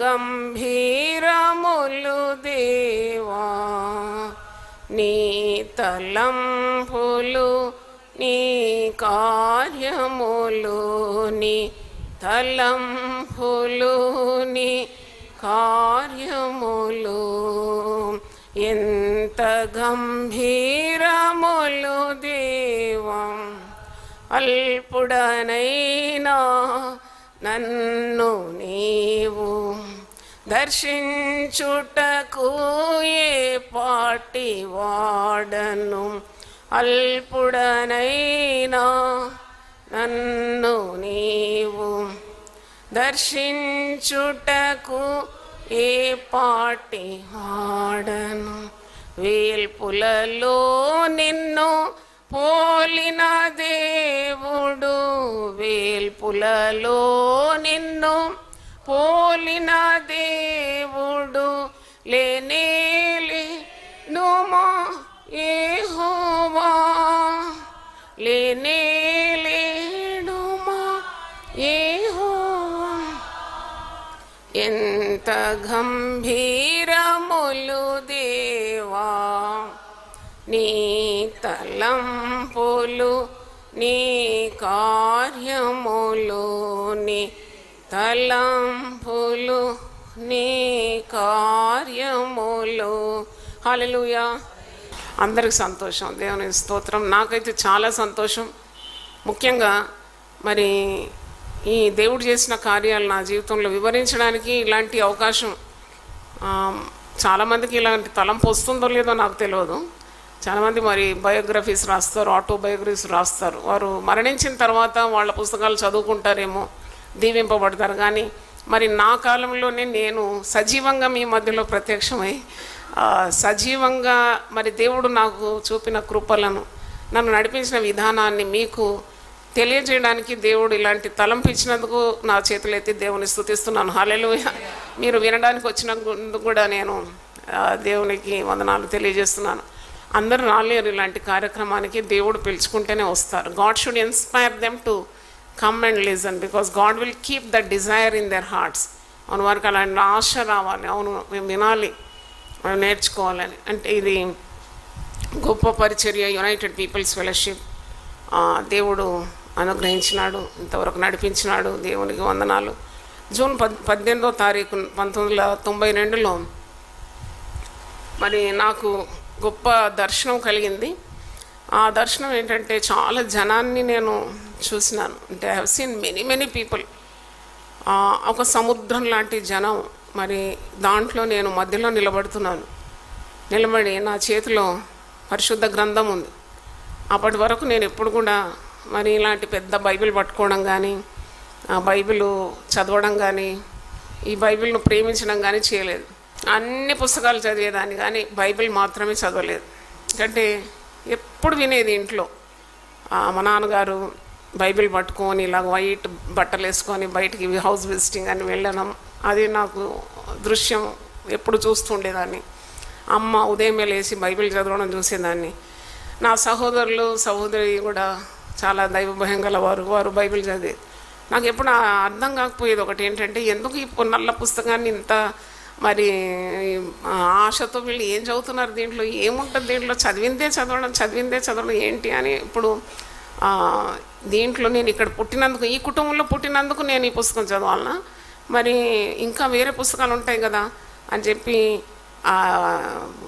గంభీరములు దేవా నీ తలంపులు నీ కార్యములు నీ తలంపులు నీ కార్యములు ఎంత గంభీరములు దేవా అల్పుడనైనా నన్ను నీవు దర్శించుటకు ఏ పాటి వాడను అల్పుడనైనా నన్ను నీవు దర్శించుటకు ఏ పాటి వాడను వేల్పులలో నిన్ను పోలిన దేవుడు వేల్పులలో నిన్ను పోలిన దేవుడు లేనేలేనుమా యెహోవా లేనేలేనుమా యెహోవా ఎంత గంభీరములు దేవా నీ తలంపులు నీ కార్యములు నీ తలంపులు నీ కార్యములు. హల్లెలూయా. అందరికి సంతోషం, దేవుని స్తోత్రం. నాకైతే చాలా సంతోషం. ముఖ్యంగా మరి ఈ దేవుడు చేసిన కార్యాలు నా జీవితంలో వివరించడానికి ఇలాంటి అవకాశం చాలామందికి ఇలాంటి తలంపు వస్తుందో లేదో నాకు తెలియదు. చాలామంది మరి బయోగ్రఫీస్ రాస్తారు, ఆటోబయోగ్రఫీస్ రాస్తారు. వారు మరణించిన తర్వాత వాళ్ళ పుస్తకాలు చదువుకుంటారేమో, దీవింపబడతారు. కానీ మరి నా కాలంలోనే నేను సజీవంగా మీ మధ్యలో ప్రత్యక్షమై సజీవంగా మరి దేవుడు నాకు చూపిన కృపలను, నన్ను నడిపించిన విధానాన్ని మీకు తెలియజేయడానికి దేవుడు ఇలాంటి తలంపు ఇచ్చినందుకు నా చేతులెత్తి దేవుని స్తుతిస్తున్నాను. హల్లెలూయా. మీరు వినడానికి వచ్చినందుకు కూడా నేను దేవునికి వందనాలు తెలియజేస్తున్నాను. అందరూ రాలేరు ఇలాంటి కార్యక్రమానికి, దేవుడు పిలుచుకుంటేనే వస్తారు. God should inspire them to come and listen because God will keep the desire in their hearts. అవును, వారికి అలాంటి ఆశ రావాలి, అవును మేము వినాలి, మనం నేర్చుకోవాలని. అంటే ఇది గొప్ప పరిచర్య, యునైటెడ్ పీపుల్స్ ఫెలోషిప్ దేవుడు అనుగ్రహించినాడు, ఇంతవరకు నడిపించినాడు. దేవునికి వందనాలు. జూన్ 18వ తారీఖు 1992లో మరి నాకు గొప్ప దర్శనం కలిగింది. ఆ దర్శనం ఏంటంటే చాలా జనాన్ని నేను చూసినాను. అంటే I have seen many people. ఒక సముద్రం లాంటి జనం. మరి దాంట్లో నేను మధ్యలో నిలబడి నా చేతిలో పరిశుద్ధ గ్రంథం ఉంది. అప్పటి వరకు నేను ఎప్పుడు కూడా మరి ఇలాంటి పెద్ద బైబిల్ పట్టుకోవడం కానీ, బైబిల్ చదవడం కానీ, ఈ బైబిల్ను ప్రేమించడం కానీ చేయలేదు. అన్ని పుస్తకాలు చదివేదాన్ని కానీ బైబిల్ మాత్రమే చదవలేదు. అంటే ఎప్పుడు వినేది ఇంట్లో మా నాన్నగారు బైబిల్ పట్టుకొని ఇలా వైట్ బట్టలు వేసుకొని బయటికి హౌస్ విజిటింగ్ అని వెళ్ళడం, అది నాకు దృశ్యం ఎప్పుడు చూస్తుండేదాన్ని. అమ్మ ఉదయం లేసి బైబిల్ చదవడం చూసేదాన్ని. నా సహోదరి కూడా చాలా దైవభయం గలవారు, వారు బైబిల్ చదివి. నాకు ఎప్పుడు అర్థం కాకపోయేది ఒకటి ఏంటంటే, ఎందుకు ఈ నల్ల పుస్తకాన్ని ఇంత మరి ఆశతో వీళ్ళు ఏం చదువుతున్నారు, దీంట్లో ఏముంటుంది, దీంట్లో చదివిందే చదవడం ఏంటి అని. ఇప్పుడు దీంట్లో నేను ఇక్కడ పుట్టినందుకు, ఈ కుటుంబంలో పుట్టినందుకు నేను ఈ పుస్తకం చదవాలన్నా, మరి ఇంకా వేరే పుస్తకాలు ఉంటాయి కదా అని చెప్పి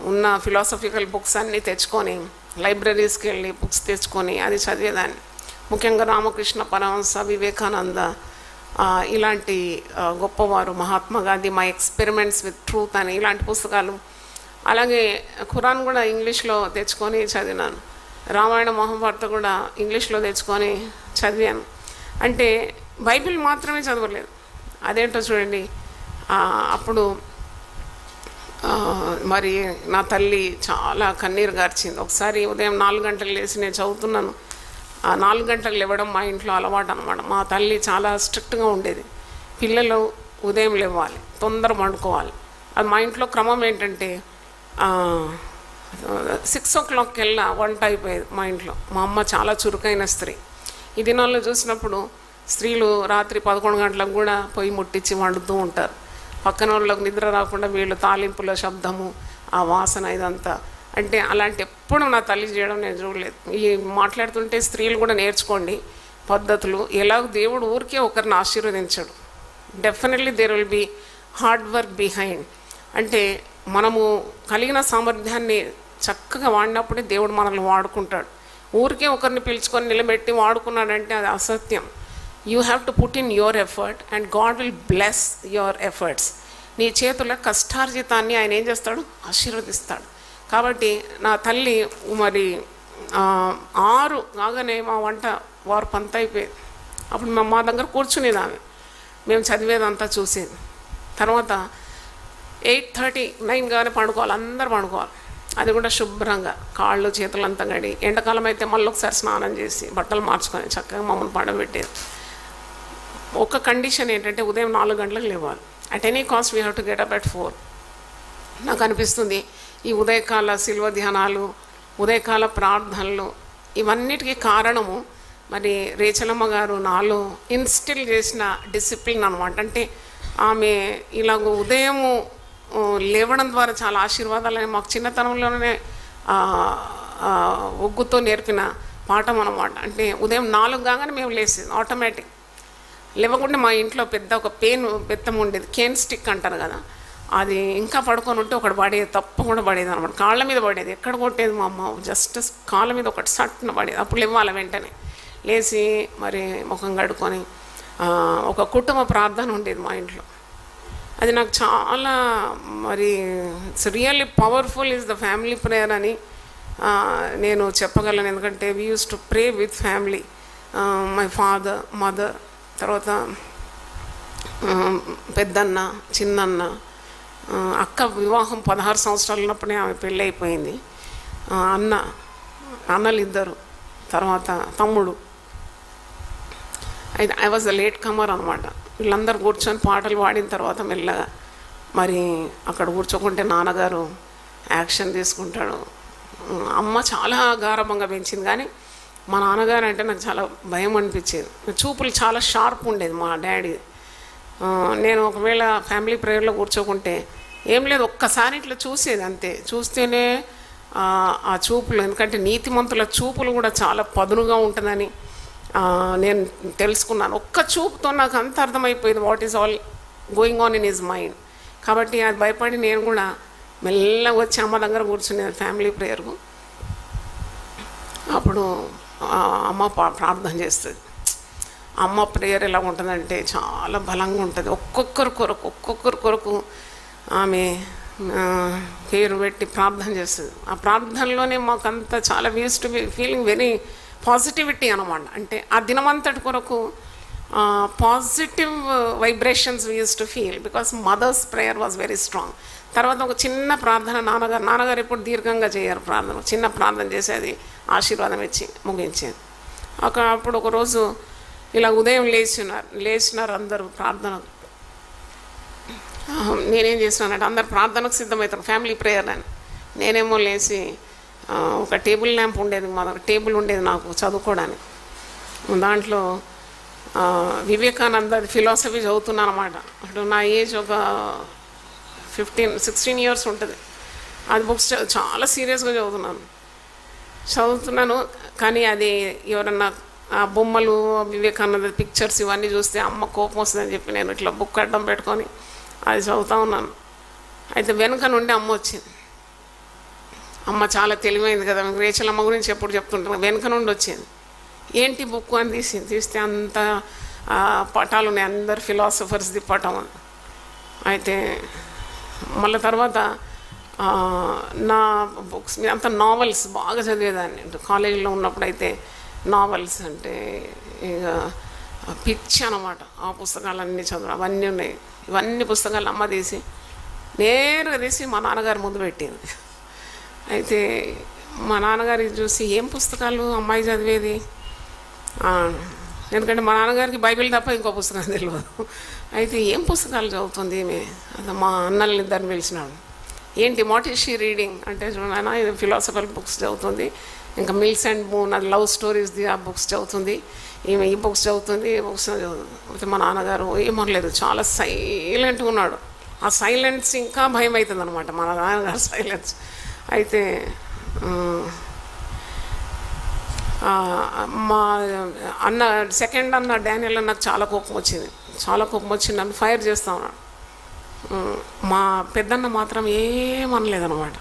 ఉన్న ఫిలాసఫికల్ బుక్స్ అన్నీ తెచ్చుకొని లైబ్రరీస్కి వెళ్ళి బుక్స్ తెచ్చుకొని అది చదివేదాన్ని. ముఖ్యంగా రామకృష్ణ పరమహంస, వివేకానంద, ఇలాంటి గొప్పవారు, Mahatma Gandhi, my experiments with truth అని ఇలాంటి పుస్తకాలు. అలాగే ఖురాన్ కూడా ఇంగ్లీష్లో తెచ్చుకొని చదివినాను. రామాయణ మహాభారత కూడా ఇంగ్లీష్లో తెచ్చుకొని చదివాను. అంటే బైబిల్ మాత్రమే చదవలేదు. అదేంటో చూడండి. అప్పుడు మరి నా తల్లి చాలా కన్నీరు గార్చింది. ఒకసారి ఉదయం 4 గంటలకు లేచి నేను చదువుతున్నాను. 4 గంటలకు లేవడం మా ఇంట్లో అలవాటు అనమాట. మా తల్లి చాలా స్ట్రిక్ట్గా ఉండేది. పిల్లలు ఉదయం లేవాలి, తొందర పండుకోవాలి. అది మా ఇంట్లో క్రమం ఏంటంటే 6 o'clock వెళ్ళా వంట అయిపోయేది మా ఇంట్లో. మా అమ్మ చాలా చురుకైన స్త్రీ. ఈ దినాల్లో చూసినప్పుడు స్త్రీలు రాత్రి 11 గంటలకు కూడా పొయ్యి ముట్టించి వండుతూ ఉంటారు. పక్కన వాళ్ళకి నిద్ర రాకుండా వీళ్ళు తాలింపుల శబ్దము, ఆ వాసన ఇదంతా. అంటే అలాంటి ఎప్పుడు నా తల్లి చేయడం నేను చూడలేదు. ఈ మాట్లాడుతుంటే స్త్రీలు కూడా నేర్చుకోండి పద్ధతులు. ఎలాగో దేవుడు ఊరికే ఒకరిని ఆశీర్వదించడు. Definitely there will be hard work behind. అంటే మనము కలిగిన సామర్థ్యాన్ని చక్కగా వాడినప్పుడే దేవుడు మనల్ని వాడుకుంటాడు. ఊరికే ఒకరిని పిలుచుకొని నిలబెట్టి వాడుకున్నాడంటే అది అసత్యం. You have to put in your effort and God will bless your efforts. నీ చేతుల కష్టార్జితాన్ని ఆయన ఏం చేస్తాడు? ఆశీర్వదిస్తాడు. కాబట్టి నా తల్లి మరి 6 కాగానే మా వంట వారు పంత అయిపోయేది. అప్పుడు మా దగ్గర కూర్చునేది ఆమె, మేము చదివేదంతా చూసేది. తర్వాత 8:30, 9 కానీ పండుకోవాలి, అందరు పండుకోవాలి. అది కూడా శుభ్రంగా కాళ్ళు చేతులంతా గడి, ఎండాకాలం అయితే మళ్ళీ ఒకసారి స్నానం చేసి బట్టలు మార్చుకొని చక్కగా మమ్మల్ని పండబెట్టేది. ఒక కండిషన్ ఏంటంటే ఉదయం 4 గంటలకు లేవాలి. At any cost we have to get up at 4. నాకు అనిపిస్తుంది ఈ ఉదయకాల శిల్వ ధ్యానాలు, ఉదయకాల ప్రార్థనలు ఇవన్నిటికీ కారణము మరి రేచలమ్మ గారు నాలో ఇన్స్టిల్ చేసిన డిసిప్లిన్ అనమాట. అంటే ఆమె ఇలాగ ఉదయము లేవడం ద్వారా చాలా ఆశీర్వాదాలని మాకు చిన్నతనంలోనే ఒగ్గుతో నేర్పిన పాఠం అనమాట. అంటే ఉదయం 4 కాగానే మేము లేసేది ఆటోమేటిక్. లేవకుండా మా ఇంట్లో పెద్ద ఒక బెత్తం ఉండేది, కేన్ స్టిక్ అంటారు కదా, అది ఇంకా పడుకొని ఉంటే ఒకటి పడేది, తప్పకుండా పడేది అనమాట. కాళ్ళ మీద పడేది, ఎక్కడ కొట్టేది మా అమ్మ, జస్ట్ కాళ్ళ మీద ఒకటి సట్టున పడేది. అప్పుడు ఇవ్వాలి వెంటనే లేచి మరి ముఖం కడుక్కొని ఒక కుటుంబ ప్రార్థన ఉండేది మా ఇంట్లో. అది నాకు చాలా మరి it's really powerful is the family prayer అని నేను చెప్పగలను. ఎందుకంటే we use to pray with family, my father, mother, తర్వాత పెద్దన్న, చిన్నన్న, అక్క వివాహం 16 సంవత్సరాలు ఉన్నప్పుడే ఆమె పెళ్ళి అయిపోయింది. అన్నలు 2, తర్వాత తమ్ముడు. అయితే I was the late comer అనమాట. వీళ్ళందరూ కూర్చొని పాటలు పాడిన తర్వాత మెల్లగా మరి అక్కడ కూర్చోకుంటే నాన్నగారు యాక్షన్ తీసుకుంటాడు. అమ్మ చాలా గారాబంగా పెంచింది, కానీ మా నాన్నగారు అంటే నాకు చాలా భయం అనిపించేది. చూపులు చాలా షార్ప్ ఉండేది మా డాడీ. నేను ఒకవేళ ఫ్యామిలీ ప్రేయర్లో కూర్చోకుంటే ఏం లేదు, ఒక్కసారి ఇట్లా చూసేది అంతే. చూస్తేనే ఆ చూపులు, ఎందుకంటే నీతిమంతుల చూపులు కూడా చాలా పదునుగా ఉంటుందని నేను తెలుసుకున్నాను. ఒక్క చూపుతో నాకు అంత అర్థమైపోయింది what is all going on in his mind. కాబట్టి అది భయపడి నేను కూడా మెల్లగా వచ్చి అమ్మ దగ్గర కూర్చునేది ఫ్యామిలీ ప్రేయర్కు. అప్పుడు అమ్మ ప్రార్థన చేస్తుంది. అమ్మ ప్రేయర్ ఎలా ఉంటుందంటే చాలా బలంగా ఉంటుంది. ఒక్కొక్కరి కొరకు ఆమె పేరు పెట్టి ప్రార్థన చేస్తుంది. ఆ ప్రార్థనలోనే మాకంతా చాలా used to be feeling very positivity అనమాట. అంటే ఆ దినమంతటి కొరకు positive vibrations we use to feel because mother's prayer was very strong. తర్వాత ఒక చిన్న ప్రార్థన నాన్నగారు ఎప్పుడు దీర్ఘంగా చేయరు ప్రార్థన, చిన్న ప్రార్థన చేసేది, ఆశీర్వాదం ఇచ్చి ముగించేది. అప్పుడు ఒకరోజు ఇలా ఉదయం లేచినారు అందరూ ప్రార్థనకు. నేనేం చేసినానంటే అందరు ప్రార్థనకు సిద్ధమవుతారు ఫ్యామిలీ ప్రేయర్ అని. నేనేమో లేచి ఒక టేబుల్ ల్యాంప్ ఉండేది, మా దగ్గర టేబుల్ ఉండేది నాకు చదువుకోవడానికి. దాంట్లో వివేకానంద ఫిలాసఫీ చదువుతున్నాను అనమాట. అప్పుడు నా ఏజ్ ఒక 15-16 ఇయర్స్ ఉంటుంది. అది బుక్స్ చాలా సీరియస్గా చదువుతున్నాను. కానీ అది ఎవరన్నా ఆ బొమ్మలు, వివేకానంద పిక్చర్స్ ఇవన్నీ చూస్తే అమ్మ కోపం వస్తుందని చెప్పి నేను ఇట్లా బుక్ అడ్డం పెట్టుకొని అది చదువుతూ ఉన్నాను. అయితే వెనుక నుండి అమ్మ వచ్చింది. అమ్మ చాలా తెలివైంది కదా, రేచలమ్మ గురించి ఎప్పుడు చెప్తుంటాను. వెనుక నుండి వచ్చింది. ఏంటి బుక్ అని తీస్తే అంత పటాలు ఉన్నాయి, అందరు ఫిలాసఫర్స్ది పటం. అయితే మళ్ళీ తర్వాత నా బుక్స్ మీద అంత నావెల్స్ బాగా చదివేదాన్ని. కాలేజీలో ఉన్నప్పుడైతే నావెల్స్ అంటే ఇక పిచ్చి అనమాట. ఆ పుస్తకాలన్నీ చదువు అవన్నీ ఉన్నాయి. ఇవన్నీ పుస్తకాలు అమ్మ నేరుగా తీసి మా నాన్నగారి ముందు పెట్టింది. అయితే మా నాన్నగారికి చూసి ఏం పుస్తకాలు అమ్మాయి చదివేది, ఎందుకంటే మా నాన్నగారికి బైబిల్ తప్ప ఇంకో పుస్తకం తెలియదు. అయితే ఏం పుస్తకాలు చదువుతుంది ఈమె, అది మా అన్నల్ని ఇద్దరిని పిలిచినాడు. ఏంటి వాట్ ఈస్ షీ రీడింగ్ అంటే, చూడనా ఇది ఫిలాసఫర్ బుక్స్ చదువుతుంది, ఇంకా మిల్స్ అండ్ మూన్ అది లవ్ స్టోరీస్ది ఆ బుక్స్ చదువుతుంది, ఈమె ఈ బుక్స్ చదువుతుంది, ఈ బుక్స్ చదువుతుంది. అయితే మా నాన్నగారు ఏమనలేదు, చాలా సైలెంట్గా ఉన్నాడు. ఆ సైలెన్స్ ఇంకా భయం అవుతుంది అనమాట, మన నాన్నగారు సైలెన్స్. అయితే మా అన్న సెకండ్ అన్న డానియల్ నాకు చాలా కోపం వచ్చింది, నన్ను ఫైర్ చేస్తా ఉన్నాడు. మా పెద్దన్న మాత్రం ఏమనలేదన్నమాట,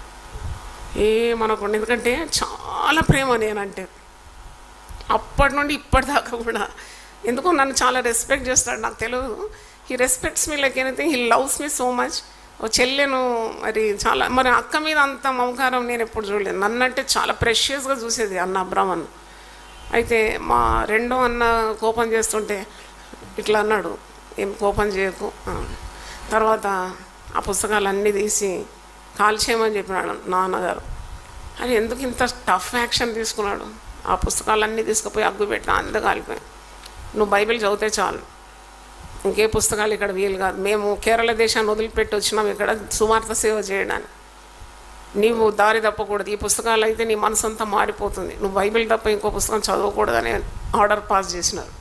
ఏమనకుండా, ఎందుకంటే చాలా ప్రేమ నేనంటే అప్పటి నుండి ఇప్పటిదాకా కూడా. ఎందుకో నన్ను చాలా రెస్పెక్ట్ చేస్తాడు, నాకు తెలియదు. He respects me like anything, he loves me so much. ఓ చెల్లెను మరి చాలా, మరి అక్క మీద అంత మమకారం నేను ఎప్పుడు చూడలేదు. నన్నంటే చాలా ప్రెషియస్గా చూసేది అన్న అబ్రాహ్మణ్. అయితే మా రెండో అన్న కోపం చేస్తుంటే ఇట్లా అన్నాడు, ఏం కోపం చేయకు. తర్వాత ఆ పుస్తకాలన్నీ తీసి కాల్చేయమని చెప్పినాడు నాన్నగారు. అది ఎందుకు ఇంత టఫ్ యాక్షన్ తీసుకున్నాడు? ఆ పుస్తకాలన్నీ తీసుకుపోయి అగ్గు పెట్టిన, అందరూ కాలిపోయాయి. నువ్వు బైబిల్ చదివితే చాలు, ఇంకే పుస్తకాలు ఇక్కడ వీలు కాదు. మేము కేరళ దేశాన్ని వదిలిపెట్టి వచ్చినాం ఇక్కడ సువార్త సేవ చేయడానికి. నీవు దారి తప్పకూడదు, ఈ పుస్తకాలు అయితే నీ మనసు అంతా మారిపోతుంది, నువ్వు బైబిల్ తప్ప ఇంకో పుస్తకం చదవకూడదని ఆర్డర్ పాస్ చేసినారు.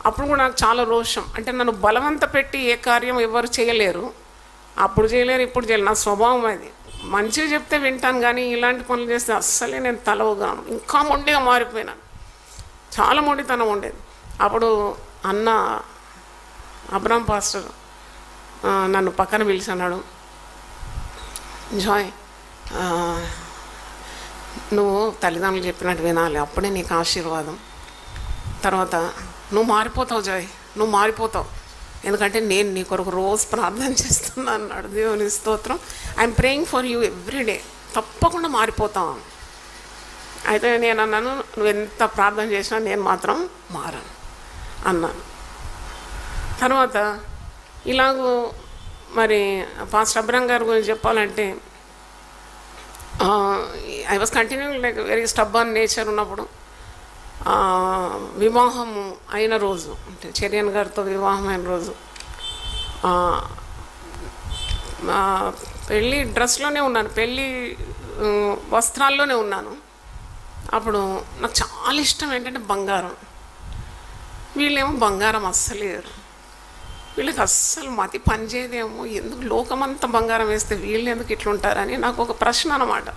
అప్పుడు కూడా నాకు చాలా రోషం. అంటే నన్ను బలవంత పెట్టి ఏ కార్యం ఎవరు చేయలేరు, అప్పుడు చేయలేరు, ఇప్పుడు చేయలేరు. నా స్వభావం అది. మంచిగా చెప్తే వింటాను, కానీ ఇలాంటి పనులు చేస్తే అస్సలే నేను తలవగాను. ఇంకా మొండిగా మారిపోయినాను, చాలా మొండితనం ఉండేది. అప్పుడు అన్న అబ్రామ్ పాస్టర్ నన్ను పక్కన పిలిచి అన్నాడు, జాయ్ నువ్వు తల్లిదండ్రులు చెప్పినట్టు వినాలి, అప్పుడే నీకు ఆశీర్వాదం. తర్వాత నువ్వు మారిపోతావు జాయ్, నువ్వు మారిపోతావు, ఎందుకంటే నేను నీ కొరకు రోజు ప్రార్థన చేస్తున్నా అన్నాడు. దేవుని స్తోత్రం. I'm praying for you everyday, తప్పకుండా మారిపోతావు. అయితే నేను అన్నాను, నువ్వు ఎంత ప్రార్థన చేసినా నేను మాత్రం మారను అన్నాను. తర్వాత ఇలాగూ మరి పాస్టర్ అబ్రామ్ గారి గురించి చెప్పాలంటే, I was continuing like very stubborn nature ఉన్నప్పుడు. వివాహం అయిన రోజు, అంటే చెరియన్ గారితో వివాహం అయిన రోజు, పెళ్ళి డ్రెస్లోనే ఉన్నాను, పెళ్ళి వస్త్రాల్లోనే ఉన్నాను. అప్పుడు నాకు చాలా ఇష్టం ఏంటంటే బంగారం. వీళ్ళేమో బంగారం అస్సలేరు, వీళ్ళకి అస్సలు మతి పనిచేయదేమో, ఎందుకు లోకమంతా బంగారం వేస్తే వీళ్ళు ఎందుకు ఇట్లుంటారని నాకు ఒక ప్రశ్న అన్నమాట.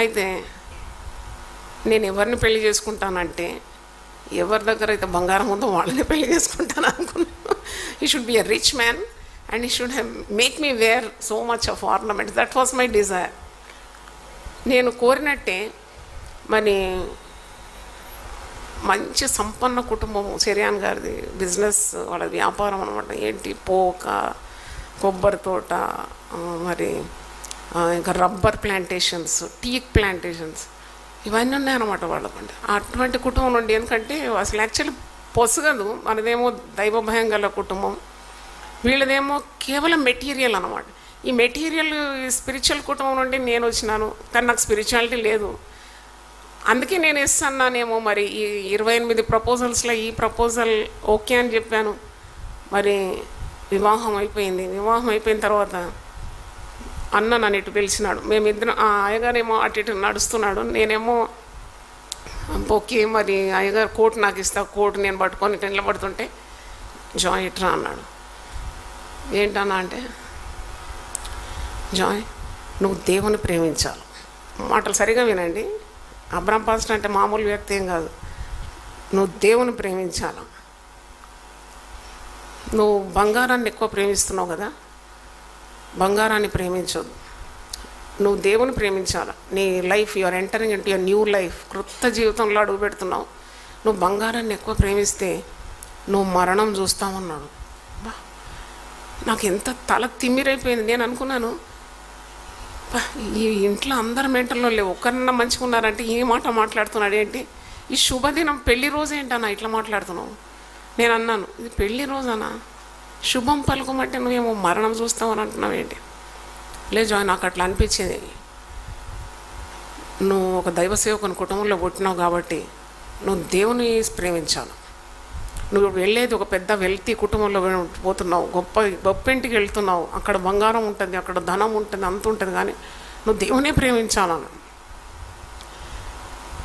అయితే నేను ఎవరిని పెళ్లి చేసుకుంటానంటే, ఎవరి దగ్గర అయితే బంగారం ఉందో వాళ్ళని పెళ్లి చేసుకుంటాను అనుకున్నాను. He should be a rich man and he should have make me wear so much of ornaments. That was my Dzire. నేను కోరినట్టే మరి మంచి సంపన్న కుటుంబం చెరియాన్ గారిది. బిజినెస్, వాళ్ళ వ్యాపారం అనమాట. ఏంటి, పోక, కొబ్బరి తోట, మరి ఇంకా రబ్బర్ ప్లాంటేషన్స్, టీక్ ప్లాంటేషన్స్, ఇవన్నీ ఉన్నాయన్నమాట వాళ్ళకంటే. అటువంటి కుటుంబం నుండి, ఎందుకంటే అసలు యాక్చువల్లీ పొసగదు. మనదేమో దైవ భయం గల కుటుంబం, వీళ్ళదేమో కేవలం మెటీరియల్ అనమాట. ఈ మెటీరియల్ స్పిరిచువల్ కుటుంబం నుండి నేను వచ్చినాను, కానీ నాకు స్పిరిచువాలిటీ లేదు. అందుకే నేను ఇస్తున్నానేమో మరి ఈ 28 ప్రపోజల్స్లో ఈ ప్రపోజల్ ఓకే అని చెప్పాను. మరి వివాహం అయిపోయింది. వివాహం అయిపోయిన తర్వాత అన్న నన్ను ఇటు పిలిచినాడు. మేమిద్దరం, అయ్యగారేమో అటు ఇటు నడుస్తున్నాడు, నేనేమో ఓకే మరి అయ్యగారు కోట్ నాకు ఇస్తా, కోట్ నేను పట్టుకొని ఇటు నిలబడుతుంటే జాయ్ ఇట్రా అన్నాడు. ఏంటన్నా అంటే, జాయ్ నువ్వు దేవుని ప్రేమించాలి. మాటలు సరిగా వినండి. అబ్రామ్ పాస్టర్ అంటే మామూలు వ్యక్తి ఏం కాదు. నువ్వు దేవుని ప్రేమించాలి. నువ్వు బంగారాన్ని ఎక్కువ ప్రేమిస్తున్నావు కదా, బంగారాన్ని ప్రేమించొద్దు. నువ్వు దేవుని ప్రేమించాలి. నీ life, your entering into your new life, క్రొత్త జీవితంలో అడుగు పెడుతున్నావు. నువ్వు బంగారాన్ని ఎక్కువ ప్రేమిస్తే నువ్వు మరణం చూస్తామన్నాడు. నాకు ఎంత తల తిమ్మిరైపోయింది. నేను అనుకున్నాను, ఈ ఇంట్లో అందరు మెంటల్లో లేవు, ఒక్కరన్నా మంచిగా ఉన్నారంటే ఈ మాట మాట్లాడుతున్నాడు ఏంటి? ఈ శుభదినం పెళ్లి రోజు ఏంటన్నా ఇట్లా మాట్లాడుతున్నావు? నేను అన్నాను, ఇది పెళ్లి రోజనా, శుభం పలుకమంటే నువ్వేమో మరణం చూస్తామని అంటున్నావు ఏంటి? లేదు జాయ్, నాకు అట్లా అనిపించింది. నువ్వు ఒక దైవ సేవకుని కుటుంబంలో పుట్టినావు కాబట్టి నువ్వు దేవుని ప్రేమించాలి. నువ్వు వెళ్ళేది ఒక పెద్ద వెల్తీ కుటుంబంలో పోతున్నావు, గొప్ప ఇంటికి వెళ్తున్నావు, అక్కడ బంగారం ఉంటుంది, అక్కడ ధనం ఉంటుంది, అంత ఉంటుంది, కానీ నువ్వు దేవునే ప్రేమించాలను.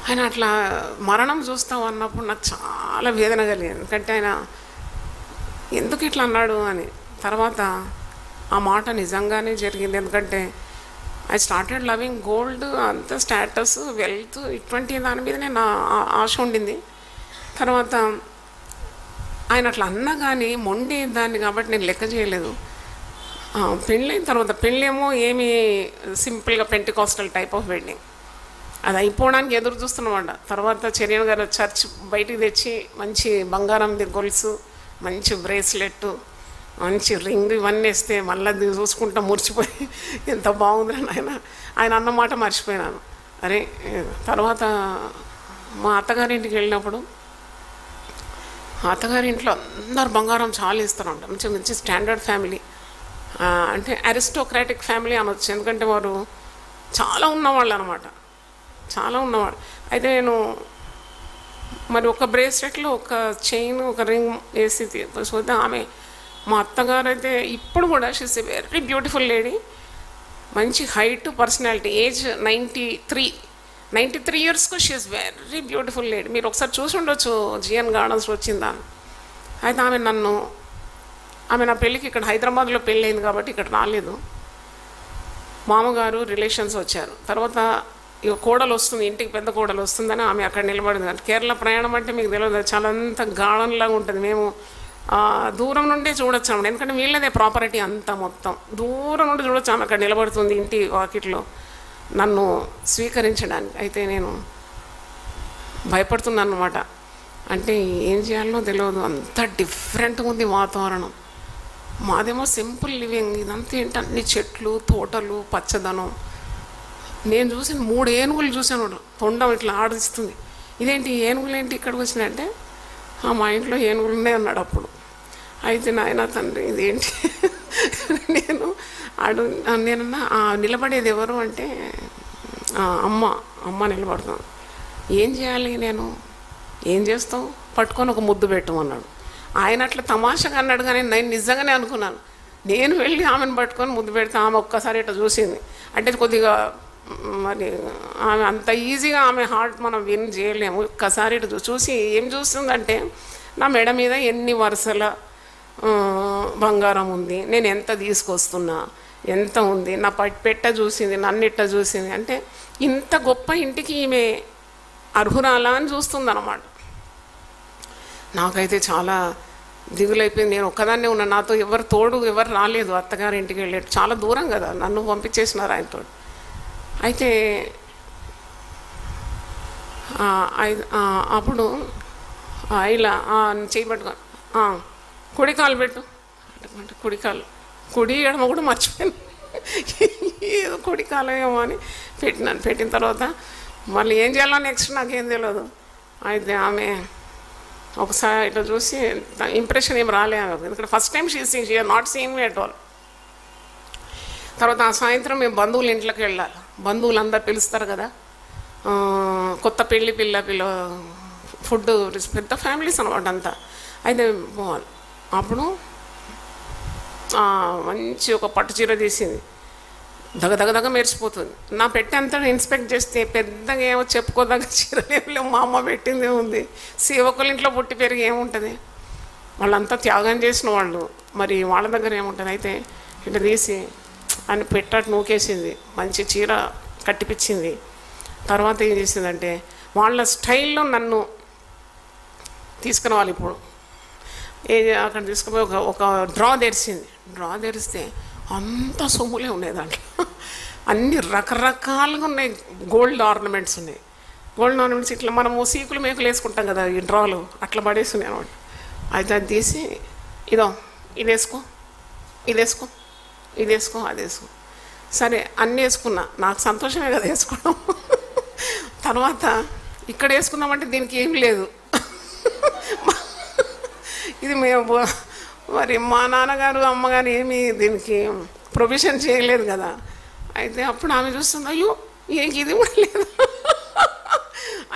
ఆయన అట్లా మరణం చూస్తావు అన్నప్పుడు నాకు చాలా వేదన కలిగింది. ఎందుకంటే ఆయన ఎందుకు ఇట్లా అన్నాడు అని. తర్వాత ఆ మాట నిజంగానే జరిగింది. ఎందుకంటే ఐ స్టార్టెడ్ లవింగ్ గోల్డ్, అంత స్టేటస్, వెల్త్, ఇటువంటి దాని మీద నేను ఆశ ఉండింది. తర్వాత ఆయన అట్లా అన్నా కానీ మొండి దాన్ని కాబట్టి నేను లెక్క చేయలేదు. పెళ్ళైన తర్వాత పెళ్ళేమో ఏమి సింపుల్గా పెంటికాస్టల్ టైప్ ఆఫ్ వెడ్డింగ్, అది అయిపోవడానికి ఎదురు చూస్తున్నామంట. తర్వాత చర్యన్ గారు చర్చ్ బయటికి తెచ్చి మంచి బంగారంది గొలుసు, మంచి బ్రేస్లెట్, మంచి రింగ్ ఇవన్నీ వేస్తే మళ్ళీ చూసుకుంటా మురిచిపోయి ఎంత బాగుందని ఆయన అన్నమాట మర్చిపోయినాను. అరే తర్వాత మా అత్తగారింటికి వెళ్ళినప్పుడు అత్తగారింట్లో అందరు బంగారం చాలా ఇస్తారంట. మంచి మంచి స్టాండర్డ్ ఫ్యామిలీ, అంటే అరిస్టోక్రాటిక్ ఫ్యామిలీ అనొచ్చు. ఎందుకంటే వారు చాలా ఉన్నవాళ్ళు అనమాట, చాలా ఉన్నవాళ్ళు. అయితే నేను మరి ఒక బ్రేస్లెట్లో ఒక చైన్ ఒక రింగ్ వేసి చూస్తే ఆమె మా అత్తగారు అయితే ఇప్పుడు కూడా she's a very beautiful lady, మంచి హైట్, పర్సనాలిటీ, ఏజ్ 93 ఇయర్స్కు షీఈస్ వెరీ బ్యూటిఫుల్ లేడీ. మీరు ఒకసారి చూసి ఉండొచ్చు జిఎన్ గార్డెన్స్లో వచ్చిందా. అయితే ఆమె నా పెళ్ళికి ఇక్కడ హైదరాబాద్లో పెళ్ళి అయింది కాబట్టి ఇక్కడ రాలేదు. మామగారు రిలేషన్స్ వచ్చారు. తర్వాత ఇక కోడలు వస్తుంది, ఇంటికి పెద్ద కోడలు వస్తుందని ఆమె అక్కడ నిలబడింది. కేరళ ప్రయాణం అంటే మీకు తెలియదు, చాలా అంత గార్డెన్లాగా ఉంటుంది. మేము దూరం నుండే చూడొచ్చు అన్నమాట, ఎందుకంటే వీళ్ళదే ప్రాపర్టీ అంతా, మొత్తం దూరం నుండి చూడొచ్చు. ఆమె అక్కడ నిలబడుతుంది ఇంటి వాకిట్లో నన్ను స్వీకరించడానికి. అయితే నేను భయపడుతున్నాను అనమాట, అంటే ఏం చేయాలో తెలియదు, అంత డిఫరెంట్గా ఉంది వాతావరణం. మాదేమో సింపుల్ లివింగ్, ఇదంతా ఏంటి అన్ని చెట్లు, తోటలు, పచ్చదనం. నేను చూసిన 3 ఏనుగులు చూసాను, తొండం ఇట్లా ఆడిస్తుంది. ఇదేంటి ఏనుగులు ఏంటి ఇక్కడికి వచ్చినాయంటే మా ఇంట్లో ఏనుగులు ఉన్నాయి అన్నాడు అప్పుడు. అయితే నాయన తండ్రి ఇదేంటి నేనన్నా నిలబడేది ఎవరు అంటే అమ్మ నిలబడతాను. ఏం చేయాలి నేను, ఏం చేస్తావు, పట్టుకొని ఒక ముద్దు పెట్టమన్నాడు. ఆయన అట్లా తమాషగా అన్నాడు, కానీ నేను నిజంగానే అనుకున్నాను. నేను వెళ్ళి ఆమెను పట్టుకొని ముద్దు పెడితే ఆమె ఒక్కసారి ఇట్లా చూసింది. అంటే కొద్దిగా మరి ఆమె అంత ఈజీగా ఆమె హార్ట్ మనం విన్ చేయలేము. ఒక్కసారి ఇటు చూసి ఏం చూస్తుందంటే నా మెడ మీద ఎన్ని వరుసల బంగారం ఉంది, నేను ఎంత తీసుకొస్తున్నా, ఎంత ఉంది, నా పెట్ట చూసింది, నన్నిట్ట చూసింది. అంటే ఇంత గొప్ప ఇంటికి ఈమె అర్హురాలా అని చూస్తుందన్నమాట. నాకైతే చాలా దిగులైపోయింది. నేను ఒక్కదాన్నే ఉన్నా, నాతో ఎవరు రాలేదు. అత్తగారి ఇంటికి వెళ్ళేట్టు చాలా దూరం కదా, నన్ను పంపించేసినారు ఆయనతో. అయితే అప్పుడు ఇలా చేయబట్టుకొని కుడికాలు పెట్టు, కుడి ఎడమ కూడా మర్చిపోయాను, ఏదో కుడికాలు ఏమో అని పెట్టినాను. పెట్టిన తర్వాత మళ్ళీ ఏం చేయాలో నెక్స్ట్ నాకేం తెలియదు. అయితే ఆమె ఒకసారి ఇట్లా చూసి ఇంప్రెషన్ ఏం రాలే, ఎందుకంటే first time she or not seeing me at all. తర్వాత ఆ సాయంత్రం మేము బంధువుల ఇంట్లోకి వెళ్ళాలి. బంధువులు అందరు పిలుస్తారు కదా, కొత్త పిల్ల ఫుడ్, పెద్ద ఫ్యామిలీస్ అనమాట అంతా. అయితే అప్పుడు మంచి ఒక పట్టు చీర తీసింది, దగ మెరిసిపోతుంది. నా పెట్టి అంతా ఇన్స్పెక్ట్ చేస్తే పెద్దగా ఏమో చెప్పుకోదగ్గ చీరలేమో మా అమ్మ పెట్టిందే ఉంది. సేవకుల ఇంట్లో పుట్టి పెరిగి ఏముంటుంది, వాళ్ళంతా త్యాగం చేసిన వాళ్ళు, మరి వాళ్ళ దగ్గర ఏముంటుంది. అయితే ఇట్లా తీసి అని పెట్టాటు నూకేసింది, మంచి చీర కట్టిపించింది. తర్వాత ఏం చేసిందంటే వాళ్ళ స్టైల్లో నన్ను తీసుకురావాలి. ఇప్పుడు అక్కడ తీసుకుపోయి ఒక డ్రా తెరిచింది. డ్రా తెరిస్తే అంత సొమ్ములే ఉన్నాయి దాంట్లో, అన్ని రకరకాలుగా ఉన్నాయి. గోల్డ్ ఆర్నమెంట్స్ ఉన్నాయి. గోల్డ్ ఆర్నమెంట్స్ ఇట్లా మనము సీకులు మేకులు వేసుకుంటాం కదా, ఈ డ్రాలు అట్లా పడేస్తున్నాయి అనమాట. అయితే అది తీసి ఇది వేసుకో అది వేసుకో. సరే అన్నీ వేసుకున్నా, నాకు సంతోషమే కదా వేసుకోవడం. తర్వాత ఇక్కడ వేసుకున్నామంటే దీనికి ఏం లేదు, ఇది మేము మరి మా నాన్నగారు అమ్మగారు ఏమీ దీనికి ప్రొవిజన్ చేయలేదు కదా. అయితే అప్పుడు ఆమె చూస్తుంది, అయ్యో ఇది కూడా లేదు.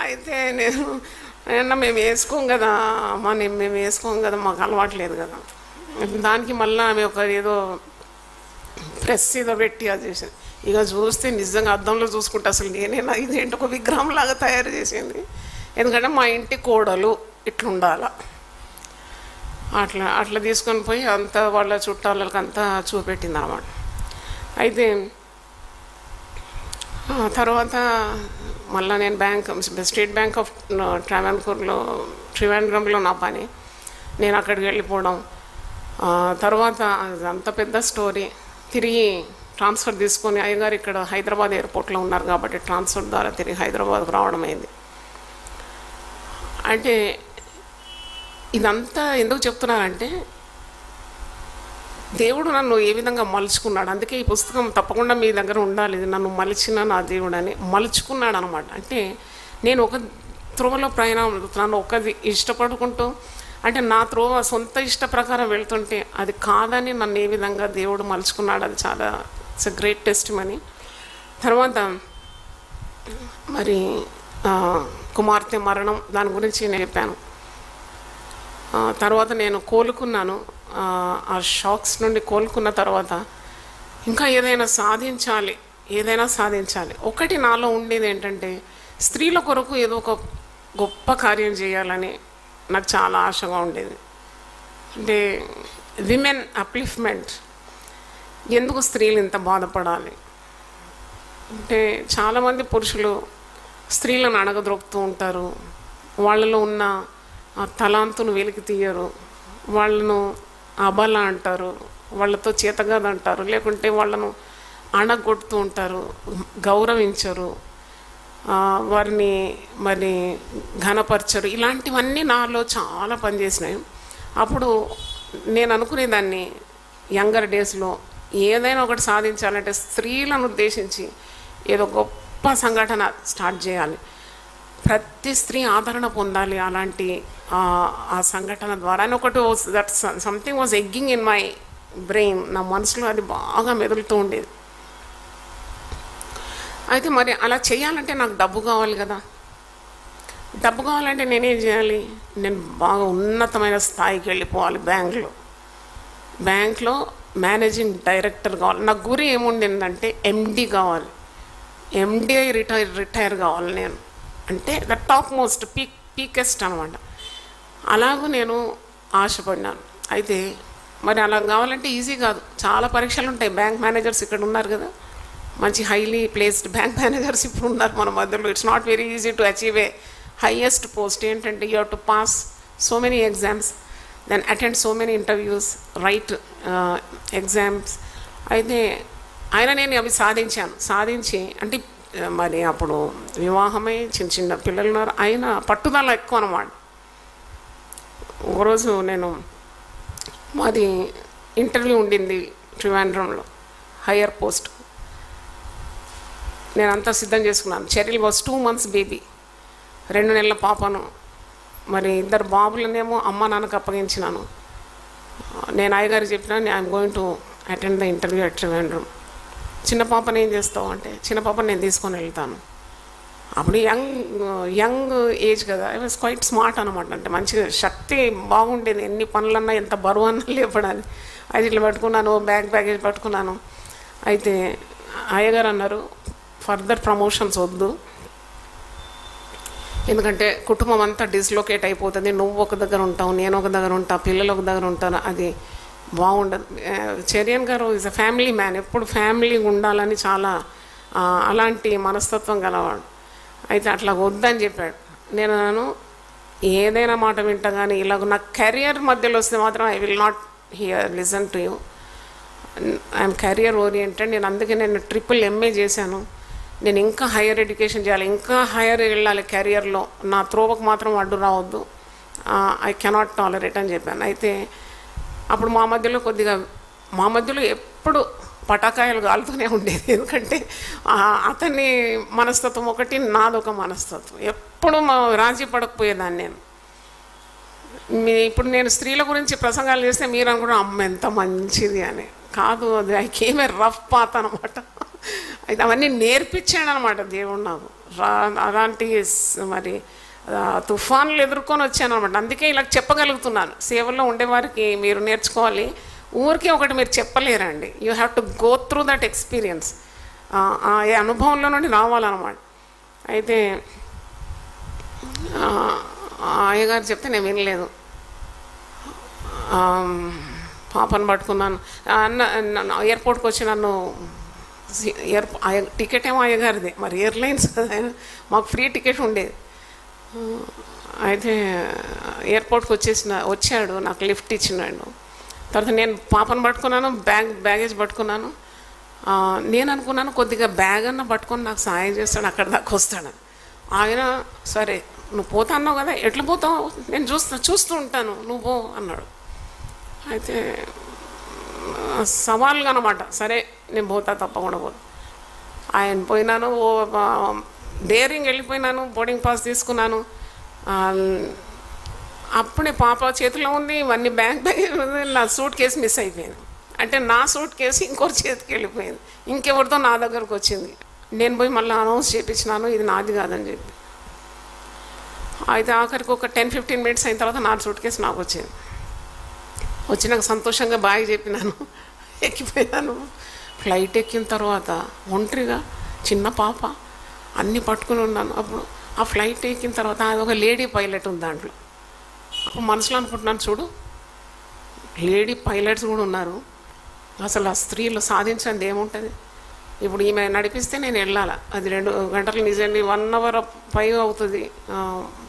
అయితే మేము వేసుకోం కదా అమ్మ, మేము వేసుకోం కదా, మాకు అలవాటు లేదు కదా. దానికి మళ్ళీ ఆమె ఒక ఏదో ప్రెస్ ఏదో పెట్టి అది చేసింది. ఇక చూస్తే నిజంగా అద్దంలో చూసుకుంటే అసలు నేనేనా ఇదేంటి ఒక విగ్రహంలాగా తయారు చేసింది. ఎందుకంటే మా ఇంటి కోడలు ఇట్లుండాల. అట్లా అట్లా తీసుకొని పోయి అంతా వాళ్ళ చుట్టాలకి అంతా చూపెట్టింది అనమాట. అయితే తర్వాత మళ్ళీ నేను స్టేట్ బ్యాంక్ ఆఫ్ ట్రివాండ్రంలో నా పని, నేను అక్కడికి వెళ్ళిపోవడం. తర్వాత అంత పెద్ద స్టోరీ. తిరిగి ట్రాన్స్ఫర్ తీసుకొని అయ్యగారు ఇక్కడ హైదరాబాద్ ఎయిర్పోర్ట్లో ఉన్నారు కాబట్టి ట్రాన్స్ఫర్ ద్వారా తిరిగి హైదరాబాద్కు రావడం అయింది. అంటే ఇదంతా ఎందుకు చెప్తున్నానంటే దేవుడు నన్ను ఏ విధంగా మలుచుకున్నాడు. అందుకే ఈ పుస్తకం తప్పకుండా మీ దగ్గర ఉండాలి. నన్ను మలిచిన నా దేవుడు అని మలుచుకున్నాడు అనమాట. అంటే నేను ఒక త్రోవలో ప్రయాణం నన్ను ఒకది ఇష్టపడుకుంటూ, అంటే నా త్రోవ సొంత ఇష్ట ప్రకారం వెళ్తుంటే అది కాదని నన్ను ఏ విధంగా దేవుడు మలుచుకున్నాడు, అది చాలా ఇట్స్ ఎ గ్రేట్ టెస్టిమనీ. తర్వాత మరి కుమార్తె మరణం, దాని గురించి నేను చెప్పాను. తర్వాత నేను కోలుకున్నాను. ఆ షాక్స్ నుండి కోలుకున్న తర్వాత ఇంకా ఏదైనా సాధించాలి. ఒకటి నాలో ఉండేది ఏంటంటే స్త్రీల కొరకు ఏదో ఒక గొప్ప కార్యం చేయాలని నాకు చాలా ఆశగా ఉండేది. అంటే విమెన్ అప్లిఫ్ట్మెంట్. ఎందుకు స్త్రీలు ఇంత బాధపడాలి అంటే చాలామంది పురుషులు స్త్రీలను అణగద్రొక్కుతూ ఉంటారు. వాళ్ళలో ఉన్న ఆ తలాంతును వెలికి తీయరు, వాళ్ళను అబల అంటారు, వాళ్ళతో చేతగాదు అంటారు, లేకుంటే వాళ్ళను అణగొడుతూ ఉంటారు, గౌరవించరు, వారిని మరి ఘనపరచరు. ఇలాంటివన్నీ నాలో చాలా పనిచేసినాయి. అప్పుడు నేను అనుకునేదాన్ని యంగర్ డేస్లో ఏదైనా ఒకటి సాధించాలంటే స్త్రీలను ఉద్దేశించి ఏదో గొప్ప సంఘటన స్టార్ట్ చేయాలి, ప్రతి స్త్రీ ఆదరణ పొందాలి అలాంటి ఆ సంఘటన ద్వారా అని ఒకటి that something was egging in my brain. నా మనసులో అది బాగా మెదులుతూ ఉండేది. అయితే మరి అలా చేయాలంటే నాకు డబ్బు కావాలి కదా. డబ్బు కావాలంటే నేనేం చేయాలి? నేను బాగా ఉన్నతమైన స్థాయికి వెళ్ళిపోవాలి. బ్యాంక్లో మేనేజింగ్ డైరెక్టర్ కావాలి. నా గురి ఏముండిందంటే ఎండి కావాలి, ఎండిఐ రిటైర్ కావాలి నేను. అంటే ద టాప్ మోస్ట్ పీకెస్ట్ అనమాట. అలాగూ నేను ఆశపడినాను. అయితే మరి అలా కావాలంటే ఈజీ కాదు, చాలా పరీక్షలు ఉంటాయి. బ్యాంక్ మేనేజర్స్ ఇక్కడ ఉన్నారు కదా, మంచి హైలీ ప్లేస్డ్ బ్యాంక్ మేనేజర్స్ ఇప్పుడు ఉన్నారు మన మధ్యలో. It's not very easy to achieve a highest post. ఏంటంటే you have to pass so many exams, then attend so many interviews, right exams. అయితే నేను అవి సాధించి అంటే మరి అప్పుడు వివాహమై చిన్న పిల్లలు ఉన్నారు. ఆయన పట్టుదల ఎక్కువ అన్నమాట. ఒకరోజు మాది ఇంటర్వ్యూ ఉండింది ట్రివాండ్రంలో, హయ్యర్ పోస్ట్. నేను అంతా సిద్ధం చేసుకున్నాను. చెర్రీ వాజ్ 2 months బేబీ, 2 నెలల పాపను. మరి 2 బాబులనేమో అమ్మ నాన్నకు అప్పగించినాను. నేను అయ్యగారు చెప్పినా I'm going to attend the interview at Trivandrum. చిన్న పాపను ఏం చేస్తావు అంటే, చిన్న పాపను నేను తీసుకొని వెళ్తాను. అప్పుడు యంగ్ ఏజ్ కదా, ఐ వాజ్ క్వైట్ స్మార్ట్ అనమాట. అంటే మంచిగా శక్తి బాగుండేది, ఎన్ని పనులన్నా ఎంత బరువు అన్నా లేపడానికి. అది ఇట్లా పట్టుకున్నాను, బ్యాగేజ్ పట్టుకున్నాను. అయితే అయ్యగారు అన్నారు ఫర్దర్ ప్రమోషన్స్ వద్దు, ఎందుకంటే కుటుంబం అంతా డిస్లొకేట్ అయిపోతుంది. నువ్వు ఒక దగ్గర ఉంటావు, నేను ఒక దగ్గర ఉంటా, పిల్లలు ఒక దగ్గర ఉంటాను, అది బాగుండదు. చెరియన్ గారు ఈజ్ అ ఫ్యామిలీ మ్యాన్, ఎప్పుడు ఫ్యామిలీ ఉండాలని చాలా అలాంటి మనస్తత్వం గలవాడు. అయితే అట్లా వద్దని చెప్పాడు. నేను ఏదైనా మాట వింటా, కానీ ఇలాగ నా కెరియర్ మధ్యలో వస్తే మాత్రం I will not listen to you. I'm career oriented. అందుకే నేను MA చేశాను. నేను ఇంకా హైయర్ ఎడ్యుకేషన్ చేయాలి, ఇంకా హైయర్ వెళ్ళాలి కెరియర్లో. నా త్రోవకు మాత్రం అడ్డు రావద్దు, ఐ కెనాట్ టాలరేట్ అని చెప్పాను. అయితే అప్పుడు మా మధ్యలో ఎప్పుడు పటాకాయలు కాలుతూనే ఉండేది. ఎందుకంటే అతని మనస్తత్వం ఒకటి, నాదొక మనస్తత్వం. ఎప్పుడు రాజీ పడకపోయేదాన్ని నేను. ఇప్పుడు నేను స్త్రీల గురించి ప్రసంగాలు చేస్తే మీరు అనుకుంటే అమ్మ ఎంత మంచిది అని. కాదు, అది I came A rough path అనమాట. అయితే అవన్నీ నేర్పించాడు అనమాట దేవుడు నాకు. అలాంటి మరి తుఫాన్లు ఎదుర్కొని వచ్చాను అనమాట. అందుకే ఇలా చెప్పగలుగుతున్నాను. సేవల్లో ఉండేవారికి మీరు నేర్చుకోవాలి, ఊరికే ఒకటి మీరు చెప్పలేరండి. You have to go through that experience. ఆ అనుభవంలో నుండి రావాలన్నమాట. అయితే అయ్యగారు చెప్తే నేను వినలేదు. పాపను పట్టుకున్నాను. ఎయిర్పోర్ట్కి వచ్చి నన్ను టికెట్ ఏమో అయ్యగారిది, మరి ఎయిర్లైన్స్ మాకు ఫ్రీ టికెట్ ఉండేది. అయితే ఎయిర్పోర్ట్కి వచ్చాడు, నాకు లిఫ్ట్ ఇచ్చినాడు. తర్వాత నేను పాపను పట్టుకున్నాను, బ్యాగేజ్ పట్టుకున్నాను. నేను అనుకున్నాను కొద్దిగా బ్యాగ్ అన్న పట్టుకొని నాకు సాయం చేస్తాడు, అక్కడ దాకా వస్తాడని. ఆయన సరే నువ్వు పోతా అన్నావు కదా, ఎట్లా పోతావు, నేను చూస్తూ ఉంటాను, నువ్వు పో అన్నాడు. అయితే సవాల్గా అనమాట, సరే నేను పోతా, తప్పకుండా పోతా. ఆయన పోయినాను, డేరింగ్ వెళ్ళిపోయినాను, బోర్డింగ్ పాస్ తీసుకున్నాను. అప్పుడే పాప చేతిలో ఉంది, ఇవన్నీ బ్యాగేజ్ ఉంది, నా సూట్ కేసు మిస్ అయిపోయింది. అంటే నా సూట్ కేసు ఇంకోటి చేతికి వెళ్ళిపోయింది, ఇంకెవరితో నా దగ్గరకు వచ్చింది. నేను పోయి మళ్ళీ అనౌన్స్ చేయించినాను, ఇది నాది కాదని చెప్పి. అయితే ఆఖరికి ఒక 10-15 మినిట్స్ అయిన తర్వాత నా సూట్ కేసు నాకు వచ్చింది. వచ్చి నాకు సంతోషంగా బాగా చెప్పినాను, ఎక్కిపోయాను. ఫ్లైట్ ఎక్కిన తర్వాత ఒంటరిగా చిన్న పాప అన్నీ పట్టుకుని ఉన్నాను. అప్పుడు ఆ ఫ్లైట్ ఎక్కిన తర్వాత ఒక లేడీ పైలట్ ఉంది దాంట్లో. అప్పుడు మనసులో అనుకుంటున్నాను, చూడు లేడీ పైలట్స్ కూడా ఉన్నారు, అసలు ఆ స్త్రీలు సాధించండి ఏముంటుంది. ఇప్పుడు ఈమె నడిపిస్తే నేను వెళ్ళాలి, అది 2 గంటలు నిజండి 1 అవర్ పైగా అవుతుంది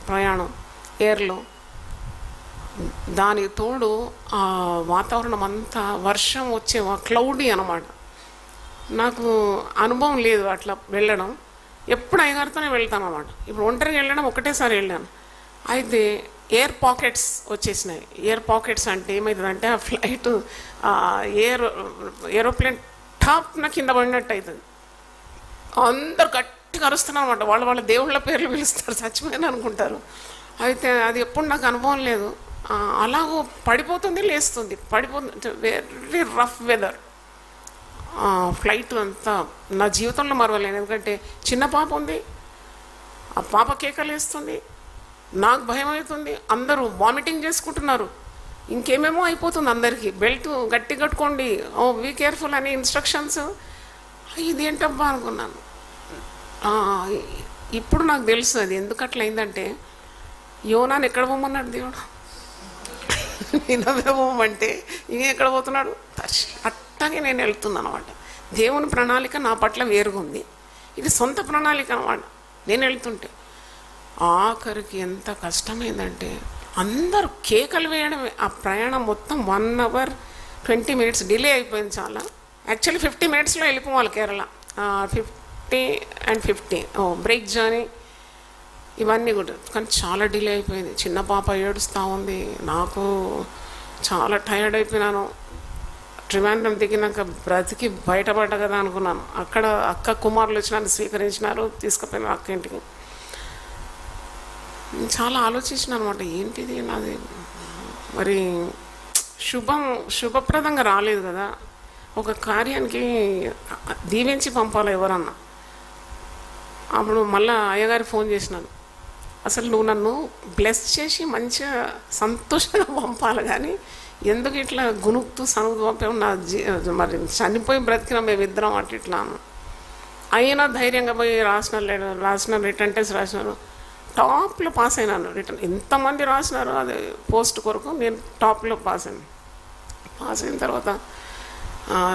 ప్రయాణం ఎయిర్లో. దానికి తోడు ఆ వాతావరణం అంతా వర్షం వచ్చే క్లౌడీ అనమాట. నాకు అనుభవం లేదు అట్లా వెళ్ళడం, ఎప్పుడు అయ్యగారితోనే వెళ్తాను అన్నమాట. ఇప్పుడు ఒంటరిగా వెళ్ళడం ఒకటేసారి వెళ్ళాను. అయితే ఎయిర్ పాకెట్స్ వచ్చేసినాయి. ఎయిర్ పాకెట్స్ అంటే ఏమవుతుందంటే ఆ ఫ్లైట్ ఏరోప్లేన్ టాప్న కింద పడినట్టు అవుతుంది. అందరు గట్టిగా అరుస్తున్నారు అనమాట, వాళ్ళ దేవుళ్ళ పేర్లు పిలుస్తారు, చచ్చిపోయిన అనుకుంటారు. అయితే అది ఎప్పుడు నాకు అనుభవం లేదు. అలాగూ పడిపోతుంది, లేస్తుంది, పడిపోతుంది. Very rough weather. ఫ్లైట్ అంతా నా జీవితంలో మరవలేను, ఎందుకంటే చిన్న పాప ఉంది, ఆ పాప కేకలేస్తుంది, నాకు భయం అవుతుంది, అందరూ వామిటింగ్ చేసుకుంటున్నారు, ఇంకేమేమో అయిపోతుంది అందరికీ. బెల్ట్ గట్టి కట్టుకోండి, బీ కేర్ఫుల్ అని ఇన్స్ట్రక్షన్స్. ఇదేంటబ్బా అనుకున్నాను. ఇప్పుడు నాకు తెలుసు అది ఎందుకు అట్లా అయిందంటే, యోనాను ఎక్కడ పోమన్నాడు దేవుడు, నేను పోమంటే ఈయన ఎక్కడ పోతున్నాడు, అట్టాగే నేను వెళ్తున్నాను అనమాట. దేవుని ప్రణాళిక నా పట్ల వేరుగుంది, ఇది సొంత ప్రణాళిక అనమాట. నేను వెళ్తుంటే ఆఖరికి ఎంత కష్టమైందంటే అందరూ కేకలు వేయడమే. ఆ ప్రయాణం మొత్తం 1 అవర్ 20 మినిట్స్ డిలే అయిపోయింది చాలా. యాక్చువల్లీ 50 మినిట్స్లో వెళ్ళిపోవాలి కేరళ. 50 and 50 బ్రేక్ జర్నీ ఇవన్నీ కూడా, కానీ చాలా డిలే అయిపోయింది. చిన్న పాప ఏడుస్తూ ఉంది, నాకు చాలా టైర్డ్ అయిపోయినాను. ట్రివాండ్రం దిగినాక బ్రతికి బయటపడ్డ కదా అనుకున్నాను. అక్కడ అక్క కుమారులు వచ్చి నన్ను స్వీకరించినారు, తీసుకుపోయినారు అక్క ఇంటికి. చాలా ఆలోచించిన అనమాట, ఏంటిది నాది మరి శుభప్రదంగా రాలేదు కదా. ఒక కార్యానికి దీవించి పంపాలి ఎవరన్నా. అప్పుడు మళ్ళీ అయ్యగారికి ఫోన్ చేసినాను, అసలు నువ్వు నన్ను బ్లెస్ చేసి మంచిగా సంతోషంగా పంపాలి, కానీ ఎందుకు ఇట్లా గునుకుతూ సనుగుతూ పంపాము, నా మరి చనిపోయి బ్రతికిన మేమిద్దరం అట్లా ఇట్లా. అయినా ధైర్యంగా పోయి రాసిన రిటర్న్ టెస్ట్ రాసినాను, టాప్లో పాస్ అయినాను. రిటర్న్ ఎంతమంది రాసినారు అది పోస్ట్ కొరకు, నేను టాప్లో పాస్ అయినాను. పాస్ అయిన తర్వాత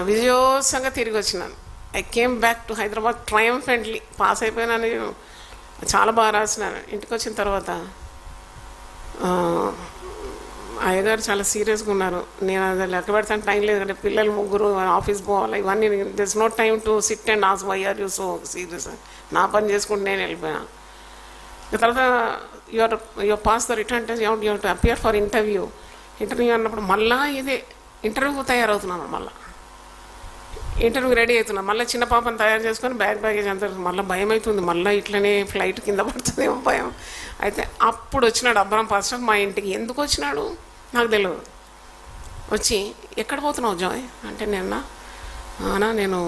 విజయోత్సవంగా తిరిగి వచ్చినాను. I came back to Hyderabad triumphantly. Pass అయిపోయినాను, చాలా బాగా రాసినాను. ఇంటికి వచ్చిన తర్వాత అయ్యగారు చాలా సీరియస్గా ఉన్నారు. నేను అది లెక్క పెడతాను, టైం లేదు కదా, పిల్లలు 3 ఆఫీస్ పోవాలి, ఇవన్నీ this no time to sit and ask why are you so serious. నా పని చేసుకుంటూ నేను వెళ్ళిపోయాను. తర్వాత your pass the return test, you to appear for interview అన్నప్పుడు మళ్ళీ ఇదే ఇంటర్వ్యూకు తయారవుతున్నాను. మళ్ళీ ఇంటర్వ్యూకి రెడీ అవుతున్నాను. మళ్ళీ చిన్న పాపను తయారు చేసుకొని బ్యాగేజ్ అంతా మళ్ళీ భయం అవుతుంది, మళ్ళీ ఇట్లనే ఫ్లైట్ కింద పడుతుందేమో భయం. అయితే అప్పుడు వచ్చినాడు అబ్రాం పాస్టర్ మా ఇంటికి. ఎందుకు వచ్చినాడు నాకు తెలియదు. వచ్చి ఎక్కడ పోతున్నావు జాయ్ అంటే, నేను